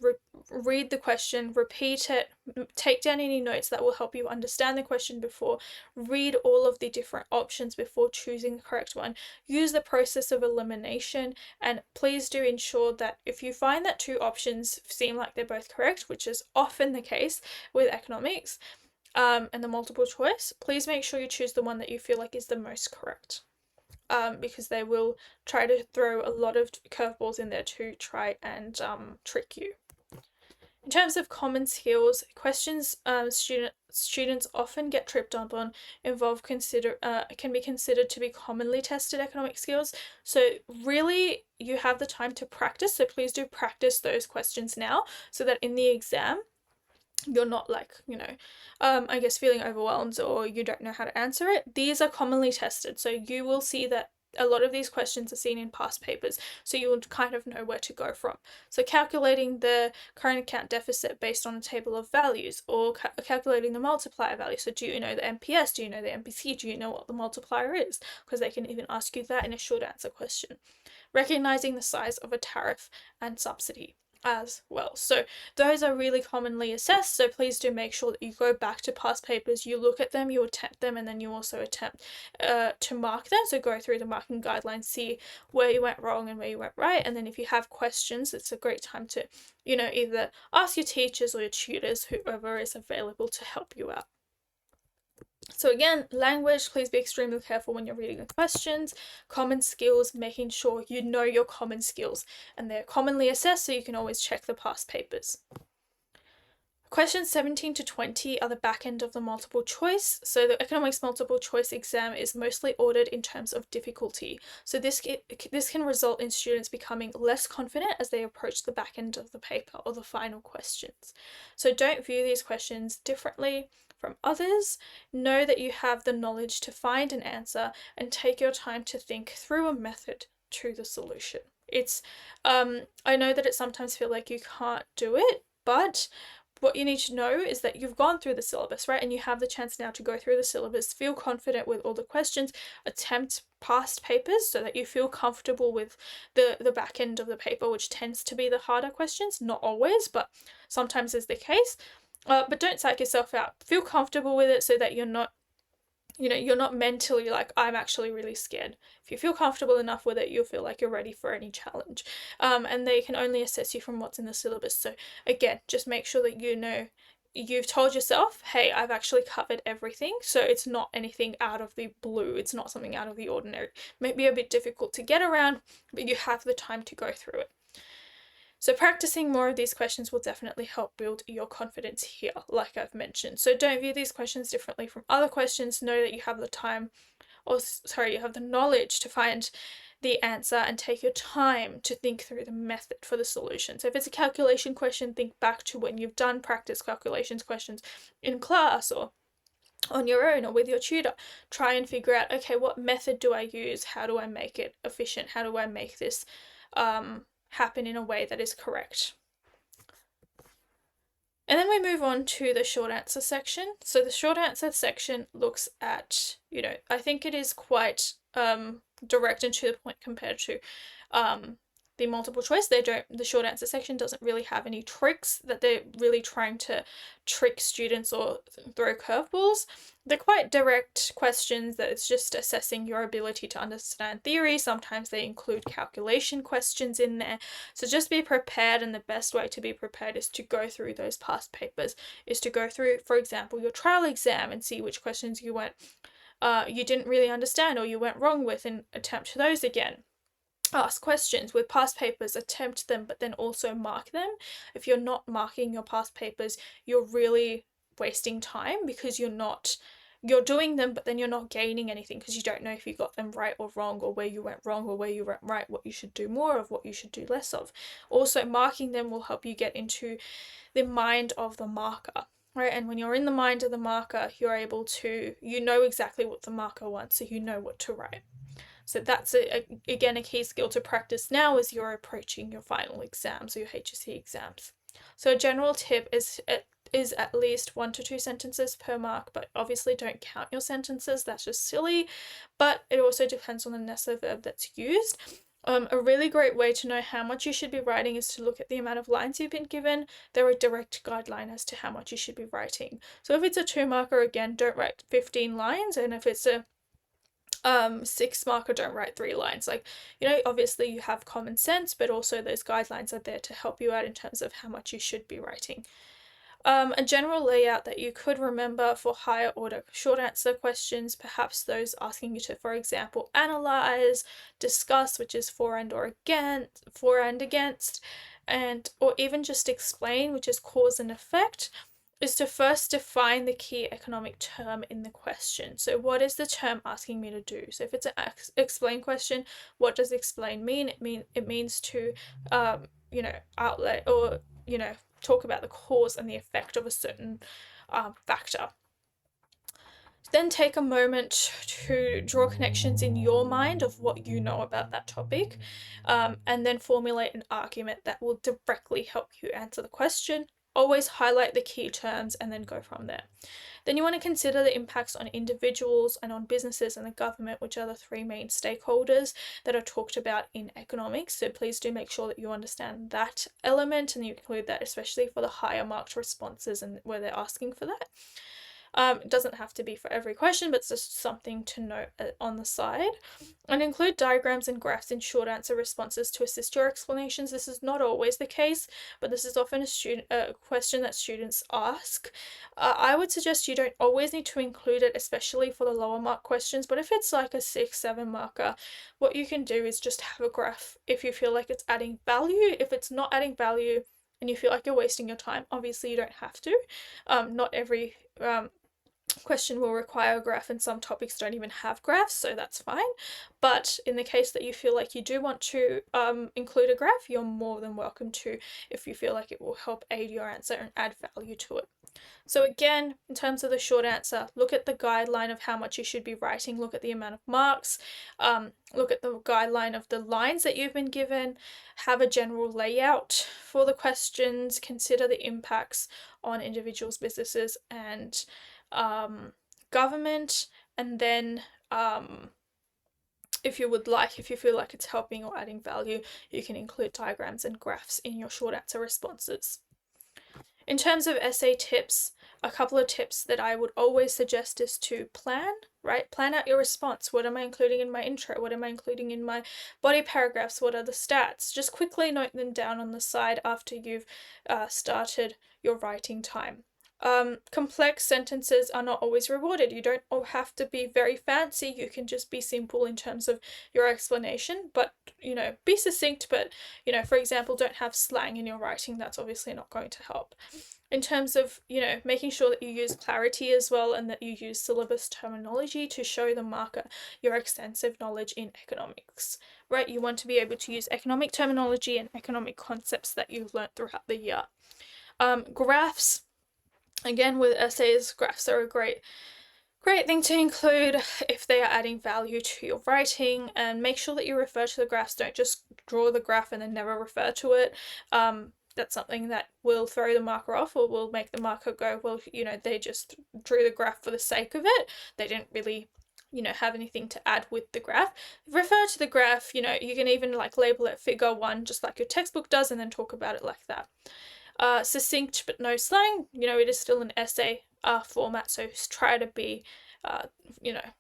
read the question, repeat it, take down any notes that will help you understand the question before, read all of the different options before choosing the correct one. Use the process of elimination, and please do ensure that if you find that two options seem like they're both correct, which is often the case with economics, and the multiple choice, please make sure you choose the one that you feel like is the most correct. Because they will try to throw a lot of curveballs in there to try and trick you. In terms of common skills, questions students often get tripped up on can be considered to be commonly tested economic skills. So really, you have the time to practice, so please do practice those questions now so that in the exam, you're not I guess feeling overwhelmed or you don't know how to answer it. These are commonly tested, so you will see that a lot of these questions are seen in past papers, so you will kind of know where to go from. So calculating the current account deficit based on a table of values, or calculating the multiplier value. So do you know the MPS? Do you know the MPC? Do you know what the multiplier is? Because they can even ask you that in a short answer question. Recognizing the size of a tariff and subsidy as well. So those are really commonly assessed, so please do make sure that you go back to past papers, you look at them, you attempt them, and then you also attempt to mark them. So go through the marking guidelines, see where you went wrong and where you went right, and then if you have questions, it's a great time to either ask your teachers or your tutors, whoever is available to help you out. So again, language, please be extremely careful when you're reading the questions. Common skills, making sure you know your common skills, and they're commonly assessed, so you can always check the past papers. Questions 17 to 20 are the back end of the multiple choice. So the economics multiple choice exam is mostly ordered in terms of difficulty. So this can result in students becoming less confident as they approach the back end of the paper or the final questions. So don't view these questions differently from others. Know that you have the knowledge to find an answer and take your time to think through a method to the solution. I know that it sometimes feels like you can't do it, but what you need to know is that you've gone through the syllabus, right? And you have the chance now to go through the syllabus, feel confident with all the questions, attempt past papers so that you feel comfortable with the back end of the paper, which tends to be the harder questions. Not always, but sometimes is the case. But don't psych yourself out. Feel comfortable with it so that you're not mentally like, I'm actually really scared. If you feel comfortable enough with it, you'll feel like you're ready for any challenge. And they can only assess you from what's in the syllabus. So again, just make sure that you know you've told yourself, hey, I've actually covered everything, so it's not anything out of the blue, it's not something out of the ordinary. Maybe a bit difficult to get around, but you have the time to go through it. So practicing more of these questions will definitely help build your confidence here, like I've mentioned. So don't view these questions differently from other questions. Know that you have the time, you have the knowledge to find the answer and take your time to think through the method for the solution. So if it's a calculation question, think back to when you've done practice calculations questions in class or on your own or with your tutor. Try and figure out, okay, what method do I use? How do I make it efficient? How do I make this happen in a way that is correct? And then we move on to the short answer section. So the short answer section looks at, I think it is quite direct and to the point compared to the multiple choice. The short answer section doesn't really have any tricks that they're really trying to trick students or throw curveballs. They're quite direct questions that it's just assessing your ability to understand theory. Sometimes they include calculation questions in there. So just be prepared, and the best way to be prepared is to go through those past papers, is to go through, for example, your trial exam and see which questions you didn't really understand or you went wrong with, and attempt those again. Ask questions with past papers, attempt them, but then also mark them. If you're not marking your past papers, you're really wasting time, because you're doing them, but then you're not gaining anything, because you don't know if you got them right or wrong, or where you went wrong or where you went right, what you should do more of, what you should do less of. Also, marking them will help you get into the mind of the marker. Right, and when you're in the mind of the marker, you're able to, know exactly what the marker wants, so you know what to write. So that's, again, a key skill to practice now as you're approaching your final exams or your HSC exams. So a general tip is at least 1 to 2 sentences per mark, but obviously don't count your sentences, that's just silly. But it also depends on the necessary verb that's used. A really great way to know how much you should be writing is to look at the amount of lines you've been given. There are a direct guideline as to how much you should be writing. So if it's a 2 marker, again, don't write 15 lines, and if it's a 6 marker, don't write 3 lines. Obviously you have common sense, but also those guidelines are there to help you out in terms of how much you should be writing. A general layout that you could remember for higher order short answer questions, perhaps those asking you to, for example, analyze, discuss, which is for and against, or even just explain, which is cause and effect, is to first define the key economic term in the question. So what is the term asking me to do? So if it's an explain question, what does explain mean? It means to outlet or talk about the cause and the effect of a certain factor. Then take a moment to draw connections in your mind of what you know about that topic, and then formulate an argument that will directly help you answer the question. Always highlight the key terms and then go from there. Then you want to consider the impacts on individuals and on businesses and the government, which are the 3 main stakeholders that are talked about in economics. So please do make sure that you understand that element and you include that, especially for the higher marked responses and where they're asking for that. It doesn't have to be for every question, but it's just something to note on the side. And include diagrams and graphs in short answer responses to assist your explanations. This is not always the case, but this is often a question that students ask. I would suggest you don't always need to include it, especially for the lower mark questions, but if it's like a 6-7 marker, what you can do is just have a graph if you feel like it's adding value. If it's not adding value and you feel like you're wasting your time, obviously you don't have to. Not every question will require a graph, and some topics don't even have graphs, so that's fine. But in the case that you feel like you do want to include a graph, you're more than welcome to, if you feel like it will help aid your answer and add value to it. So again, in terms of the short answer, look at the guideline of how much you should be writing, look at the amount of marks, look at the guideline of the lines that you've been given, have a general layout for the questions, consider the impacts on individuals, businesses, and government, and then if you feel like it's helping or adding value, you can include diagrams and graphs in your short answer responses. In terms of essay tips, a couple of tips that I would always suggest is to plan out your response. What am I including in my intro? What am I including in my body paragraphs? What are the stats? Just quickly note them down on the side after you've started your writing time. Complex sentences are not always rewarded. You don't all have to be very fancy. You can just be simple in terms of your explanation, but, be succinct, but, for example, don't have slang in your writing. That's obviously not going to help. In terms of, making sure that you use clarity as well, and that you use syllabus terminology to show the marker your extensive knowledge in economics, right? You want to be able to use economic terminology and economic concepts that you've learned throughout the year. Graphs. Again, with essays, graphs are a great thing to include if they are adding value to your writing, and make sure that you refer to the graphs. Don't just draw the graph and then never refer to it. That's something that will throw the marker off, or will make the marker go, well, they just drew the graph for the sake of it. They didn't really, have anything to add with the graph. Refer to the graph, you can even label it figure 1, just like your textbook does, and then talk about it like that. Succinct but no slang. It is still an essay format, so try to be,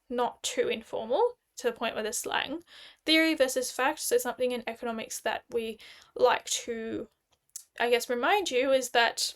not too informal to the point where there's slang. Theory versus fact. So something in economics that we like to, I guess, remind you is that,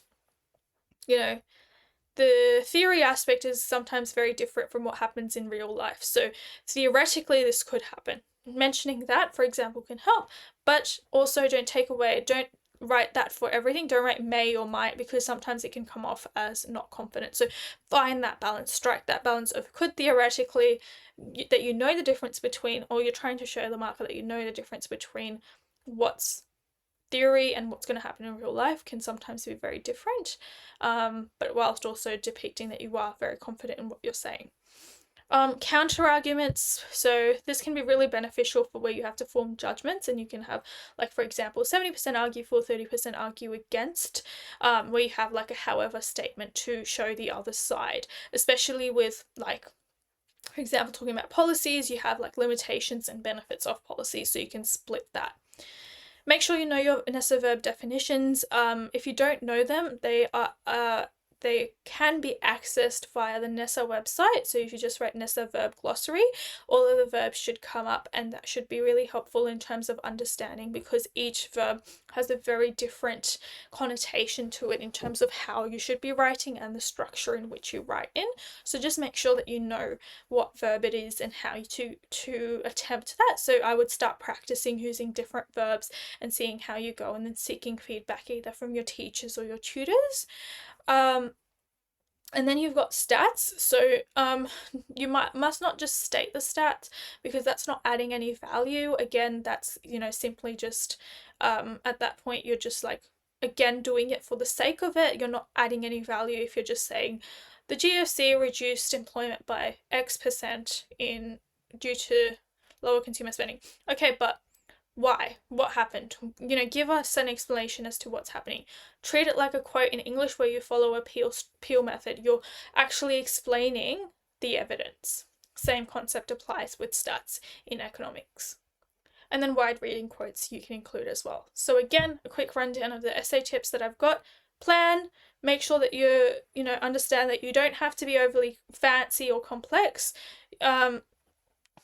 the theory aspect is sometimes very different from what happens in real life. So theoretically, this could happen. Mentioning that, for example, can help, but also don't write that for everything. Don't write may or might, because sometimes it can come off as not confident. So find that balance, strike that balance of could theoretically, that the difference between, or you're trying to show the marker that the difference between what's theory and what's going to happen in real life can sometimes be very different, but whilst also depicting that you are very confident in what you're saying. Counter arguments. So this can be really beneficial for where you have to form judgments, and you can have, for example, 70% argue for, 30% argue against, where you have a however statement to show the other side, especially with for example, talking about policies. You have limitations and benefits of policies, so you can split that. Make sure you know your Nessa verb definitions. If you don't know them, they can be accessed via the Nessa website. So if you just write Nessa verb glossary, all of the verbs should come up, and that should be really helpful in terms of understanding, because each verb has a very different connotation to it in terms of how you should be writing and the structure in which you write in. So just make sure that you know what verb it is and how to attempt that. So I would start practicing using different verbs and seeing how you go, and then seeking feedback either from your teachers or your tutors. And then you've got stats. So you must not just state the stats, because that's not adding any value. Again, that's simply just at that point you're just again doing it for the sake of it. You're not adding any value if you're just saying the GFC reduced employment by X% due to lower consumer spending. Okay, but why? What happened? Give us an explanation as to what's happening. Treat it like a quote in English where you follow a Peel method. You're actually explaining the evidence. Same concept applies with stats in economics. And then wide reading quotes you can include as well. So again, a quick rundown of the essay tips that I've got. Plan. Make sure that you understand that you don't have to be overly fancy or complex.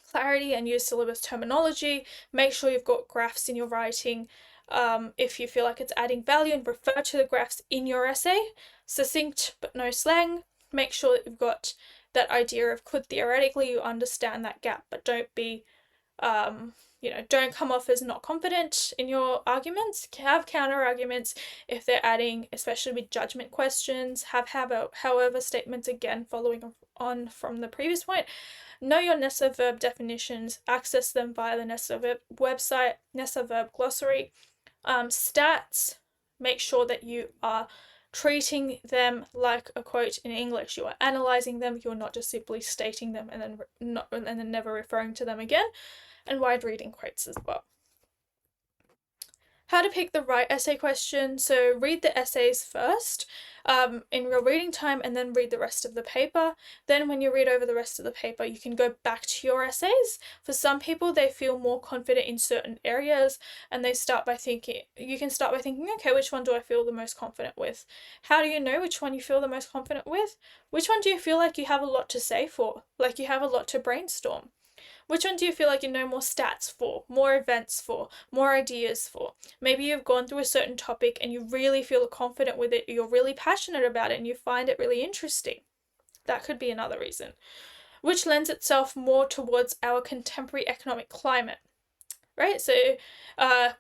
Clarity and use syllabus terminology. Make sure you've got graphs in your writing. If you feel like it's adding value, and refer to the graphs in your essay. Succinct but no slang. Make sure that you've got that idea of could theoretically, you understand that gap, but don't be, don't come off as not confident in your arguments. Have counter arguments if they're adding, especially with judgment questions. Have however statements, again following on from the previous point. Know your Nessa verb definitions. Access them via the Nessa verb website, Nessa verb glossary. Stats. Make sure that you are treating them like a quote in English. You are analysing them. You're not just simply stating them and then never referring to them again. And wide reading quotes as well. How to pick the right essay question. So read the essays first in your reading time, and then read the rest of the paper. Then when you read over the rest of the paper, you can go back to your essays. For some people, they feel more confident in certain areas, and you can start by thinking, okay, which one do I feel the most confident with? How do you know which one you feel the most confident with? Which one do you feel like you have a lot to say for? Like you have a lot to brainstorm? Which one do you feel like you know more stats for, more events for, more ideas for? Maybe you've gone through a certain topic and you really feel confident with it, you're really passionate about it, and you find it really interesting. That could be another reason. Which lends itself more towards our contemporary economic climate, right? So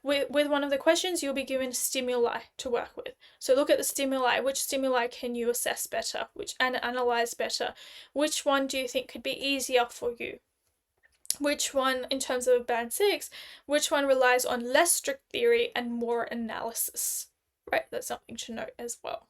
with one of the questions, you'll be given stimuli to work with. So look at the stimuli. Which stimuli can you assess better, and analyze better? Which one do you think could be easier for you? Which one, in terms of band 6, which one relies on less strict theory and more analysis, right? That's something to note as well.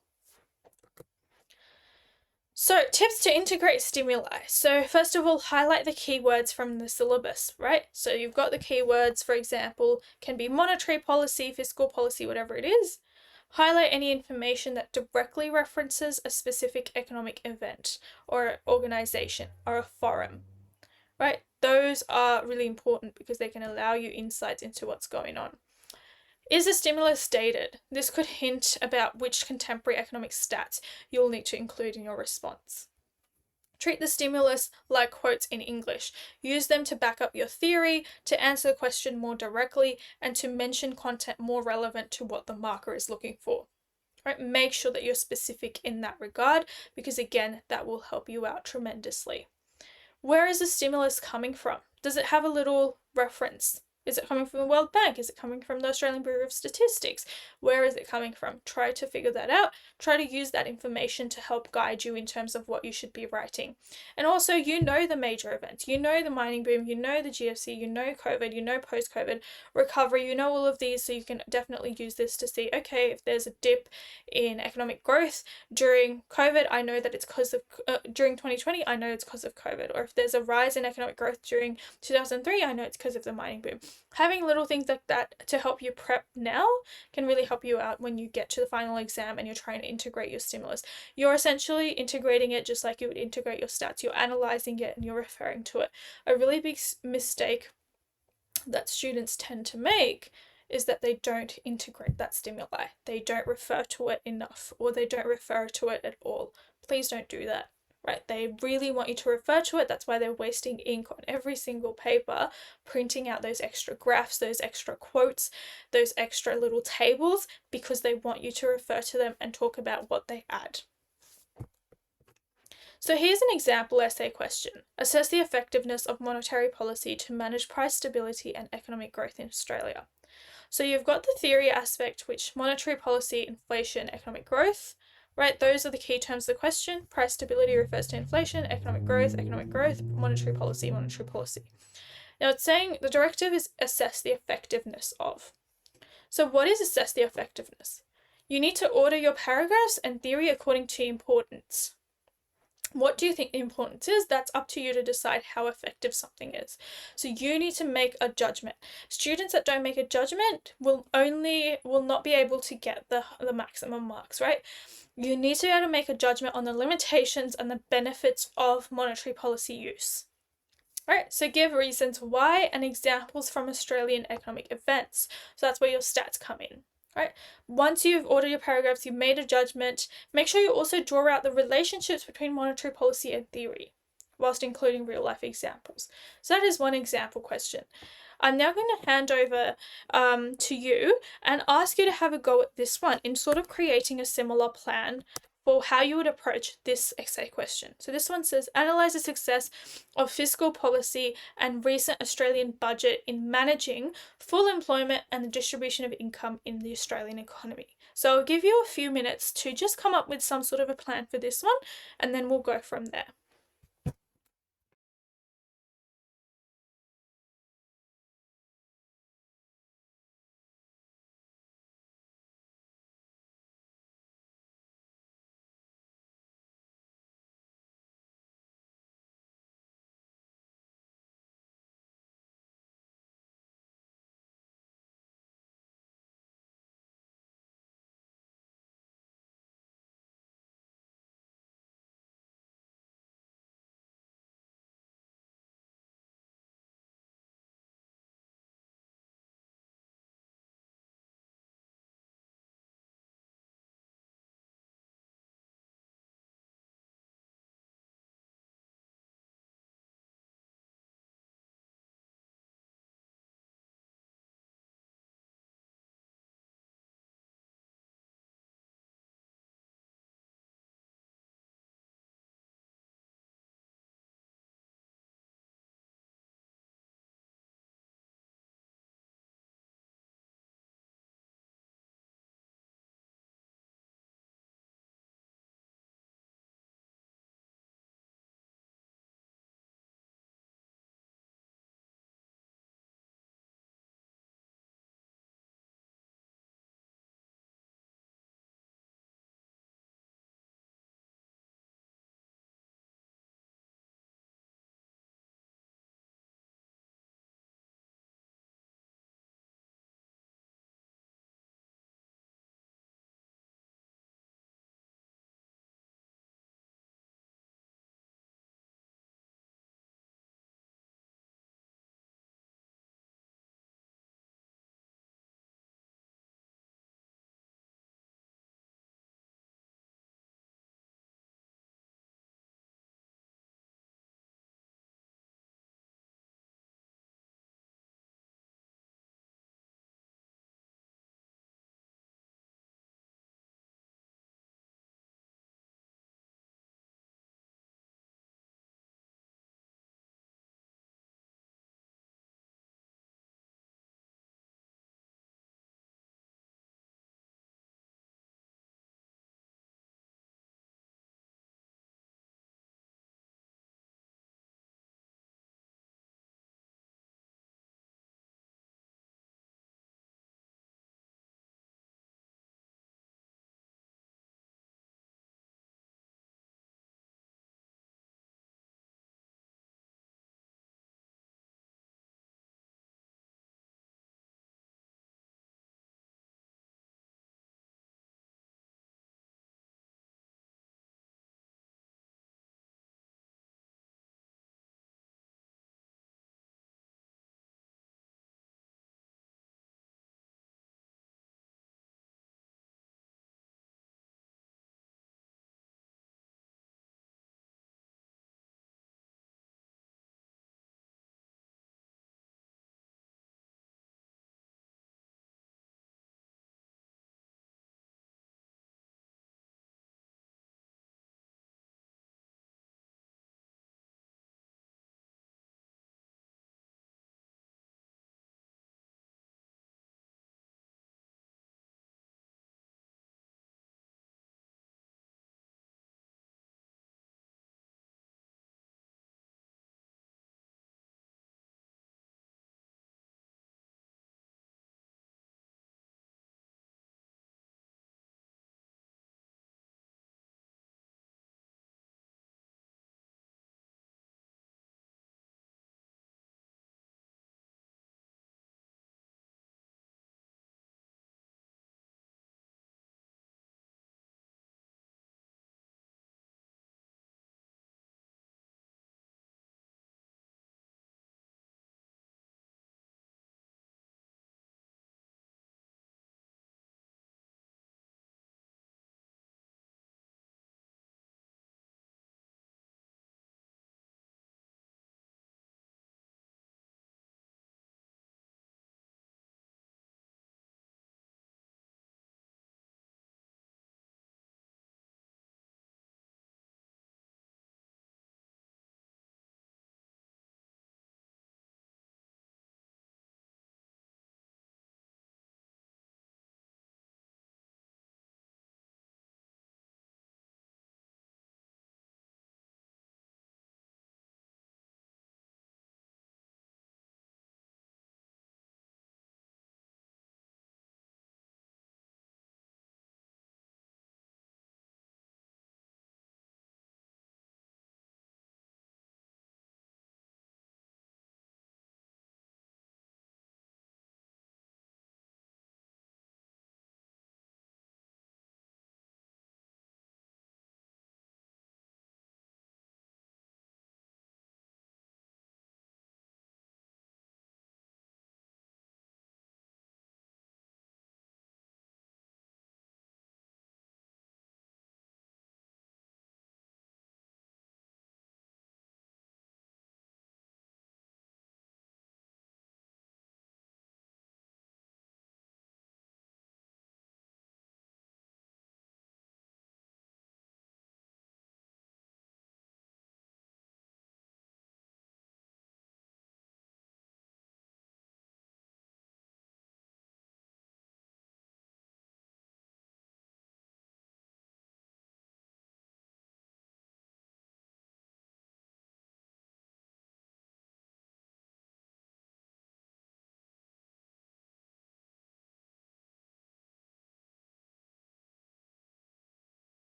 So, tips to integrate stimuli. So, first of all, highlight the keywords from the syllabus, right? So, you've got the keywords, for example, can be monetary policy, fiscal policy, whatever it is. Highlight any information that directly references a specific economic event or organization or a forum, right? Those are really important because they can allow you insights into what's going on. Is the stimulus dated? This could hint about which contemporary economic stats you'll need to include in your response. Treat the stimulus like quotes in English. Use them to back up your theory, to answer the question more directly, and to mention content more relevant to what the marker is looking for. Right? Make sure that you're specific in that regard, because again, that will help you out tremendously. Where is the stimulus coming from? Does it have a little reference? Is it coming from the World Bank? Is it coming from the Australian Bureau of Statistics? Where is it coming from? Try to figure that out. Try to use that information to help guide you in terms of what you should be writing. And also, you know the major events. You know the mining boom. You know the GFC. You know COVID. You know post-COVID recovery. You know all of these, so you can definitely use this to see, okay, if there's a dip in economic growth during COVID, I know that it's because of, during 2020, I know it's because of COVID. Or if there's a rise in economic growth during 2003, I know it's because of the mining boom. Having little things like that to help you prep now can really help you out when you get to the final exam and you're trying to integrate your stimulus. You're essentially integrating it just like you would integrate your stats. You're analyzing it and you're referring to it. A really big mistake that students tend to make is that they don't integrate that stimuli. They don't refer to it enough, or they don't refer to it at all. Please don't do that. Right, they really want you to refer to it. That's why they're wasting ink on every single paper, printing out those extra graphs, those extra quotes, those extra little tables, because they want you to refer to them and talk about what they add. So here's an example essay question. Assess the effectiveness of monetary policy to manage price stability and economic growth in Australia. So you've got the theory aspect, which monetary policy, inflation, economic growth, right? Those are the key terms of the question. Price stability refers to inflation, economic growth, monetary policy, monetary policy. Now it's saying the directive is assess the effectiveness of. So what is assess the effectiveness? You need to order your paragraphs and theory according to importance. What do you think the importance is? That's up to you to decide how effective something is. So you need to make a judgment. Students that don't make a judgment will not be able to get the maximum marks, right? You need to be able to make a judgment on the limitations and the benefits of monetary policy use. Alright, so give reasons why and examples from Australian economic events. So that's where your stats come in. Right. Once you've ordered your paragraphs, you've made a judgment, make sure you also draw out the relationships between monetary policy and theory, whilst including real life examples. So that is one example question. I'm now going to hand over to you and ask you to have a go at this one in sort of creating a similar plan for how you would approach this essay question. So this one says, analyze the success of fiscal policy and recent Australian budget in managing full employment and the distribution of income in the Australian economy. So I'll give you a few minutes to just come up with some sort of a plan for this one, and then we'll go from there.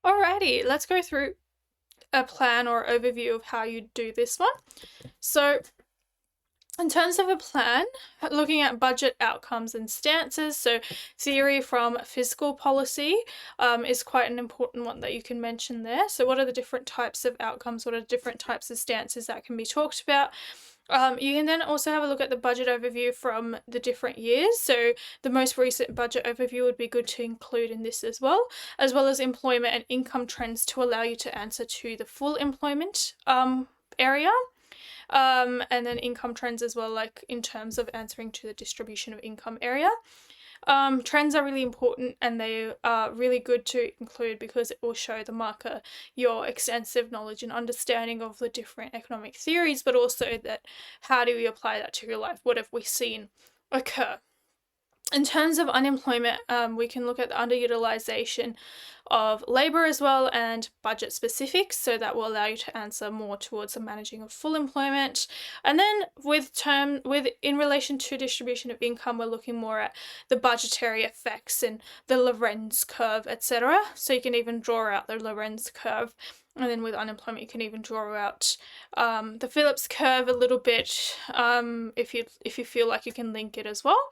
Alrighty, let's go through a plan or overview of how you do this one. So in terms of a plan, looking at budget outcomes and stances, so theory from fiscal policy is quite an important one that you can mention there. So what are the different types of outcomes? What are the different types of stances that can be talked about? You can then also have a look at the budget overview from the different years. So the most recent budget overview would be good to include in this as well as employment and income trends to allow you to answer to the full employment area. And then income trends as well, like in terms of answering to the distribution of income area. Trends are really important and they are really good to include because it will show the marker your extensive knowledge and understanding of the different economic theories, but also that how do we apply that to real life? What have we seen occur? In terms of unemployment, we can look at the underutilization of labour as well and budget specifics, so that will allow you to answer more towards the managing of full employment. And then in relation to distribution of income, we're looking more at the budgetary effects and the Lorenz curve, etc. So you can even draw out the Lorenz curve. And then with unemployment, you can even draw out the Phillips curve a little bit if you feel like you can link it as well.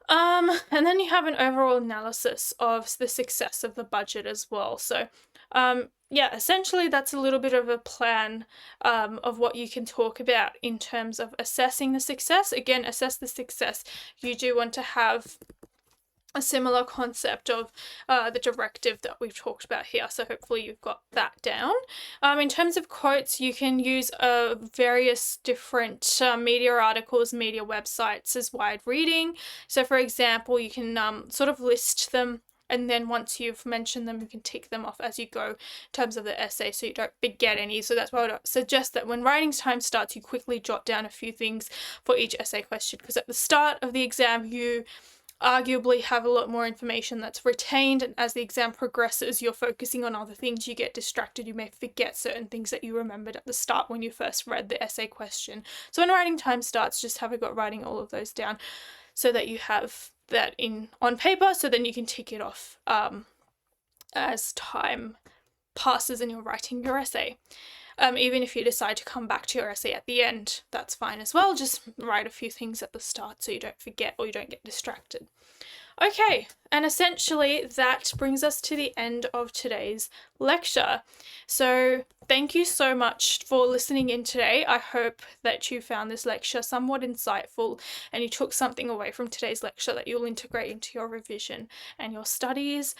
And then you have an overall analysis of the success of the budget as well. So, yeah, essentially that's a little bit of a plan of what you can talk about in terms of assessing the success. Again, assess the success. You do want to have a similar concept of the directive that we've talked about here. So hopefully you've got that down. In terms of quotes, you can use various different media articles, media websites as wide reading. So for example, you can sort of list them, and then once you've mentioned them, you can tick them off as you go in terms of the essay so you don't forget any. So that's why I would suggest that when writing time starts, you quickly jot down a few things for each essay question, because at the start of the exam, you arguably have a lot more information that's retained, and as the exam progresses, you're focusing on other things, you get distracted, you may forget certain things that you remembered at the start when you first read the essay question. So when writing time starts, just have a go at writing all of those down so that you have that on paper, so then you can tick it off as time passes and you're writing your essay. Even if you decide to come back to your essay at the end, that's fine as well. Just write a few things at the start so you don't forget or you don't get distracted. Okay, and essentially that brings us to the end of today's lecture. So thank you so much for listening in today. I hope that you found this lecture somewhat insightful and you took something away from today's lecture that you'll integrate into your revision and your studies.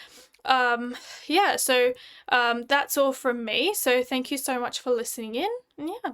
Yeah, so that's all from me. So thank you so much for listening in. And yeah.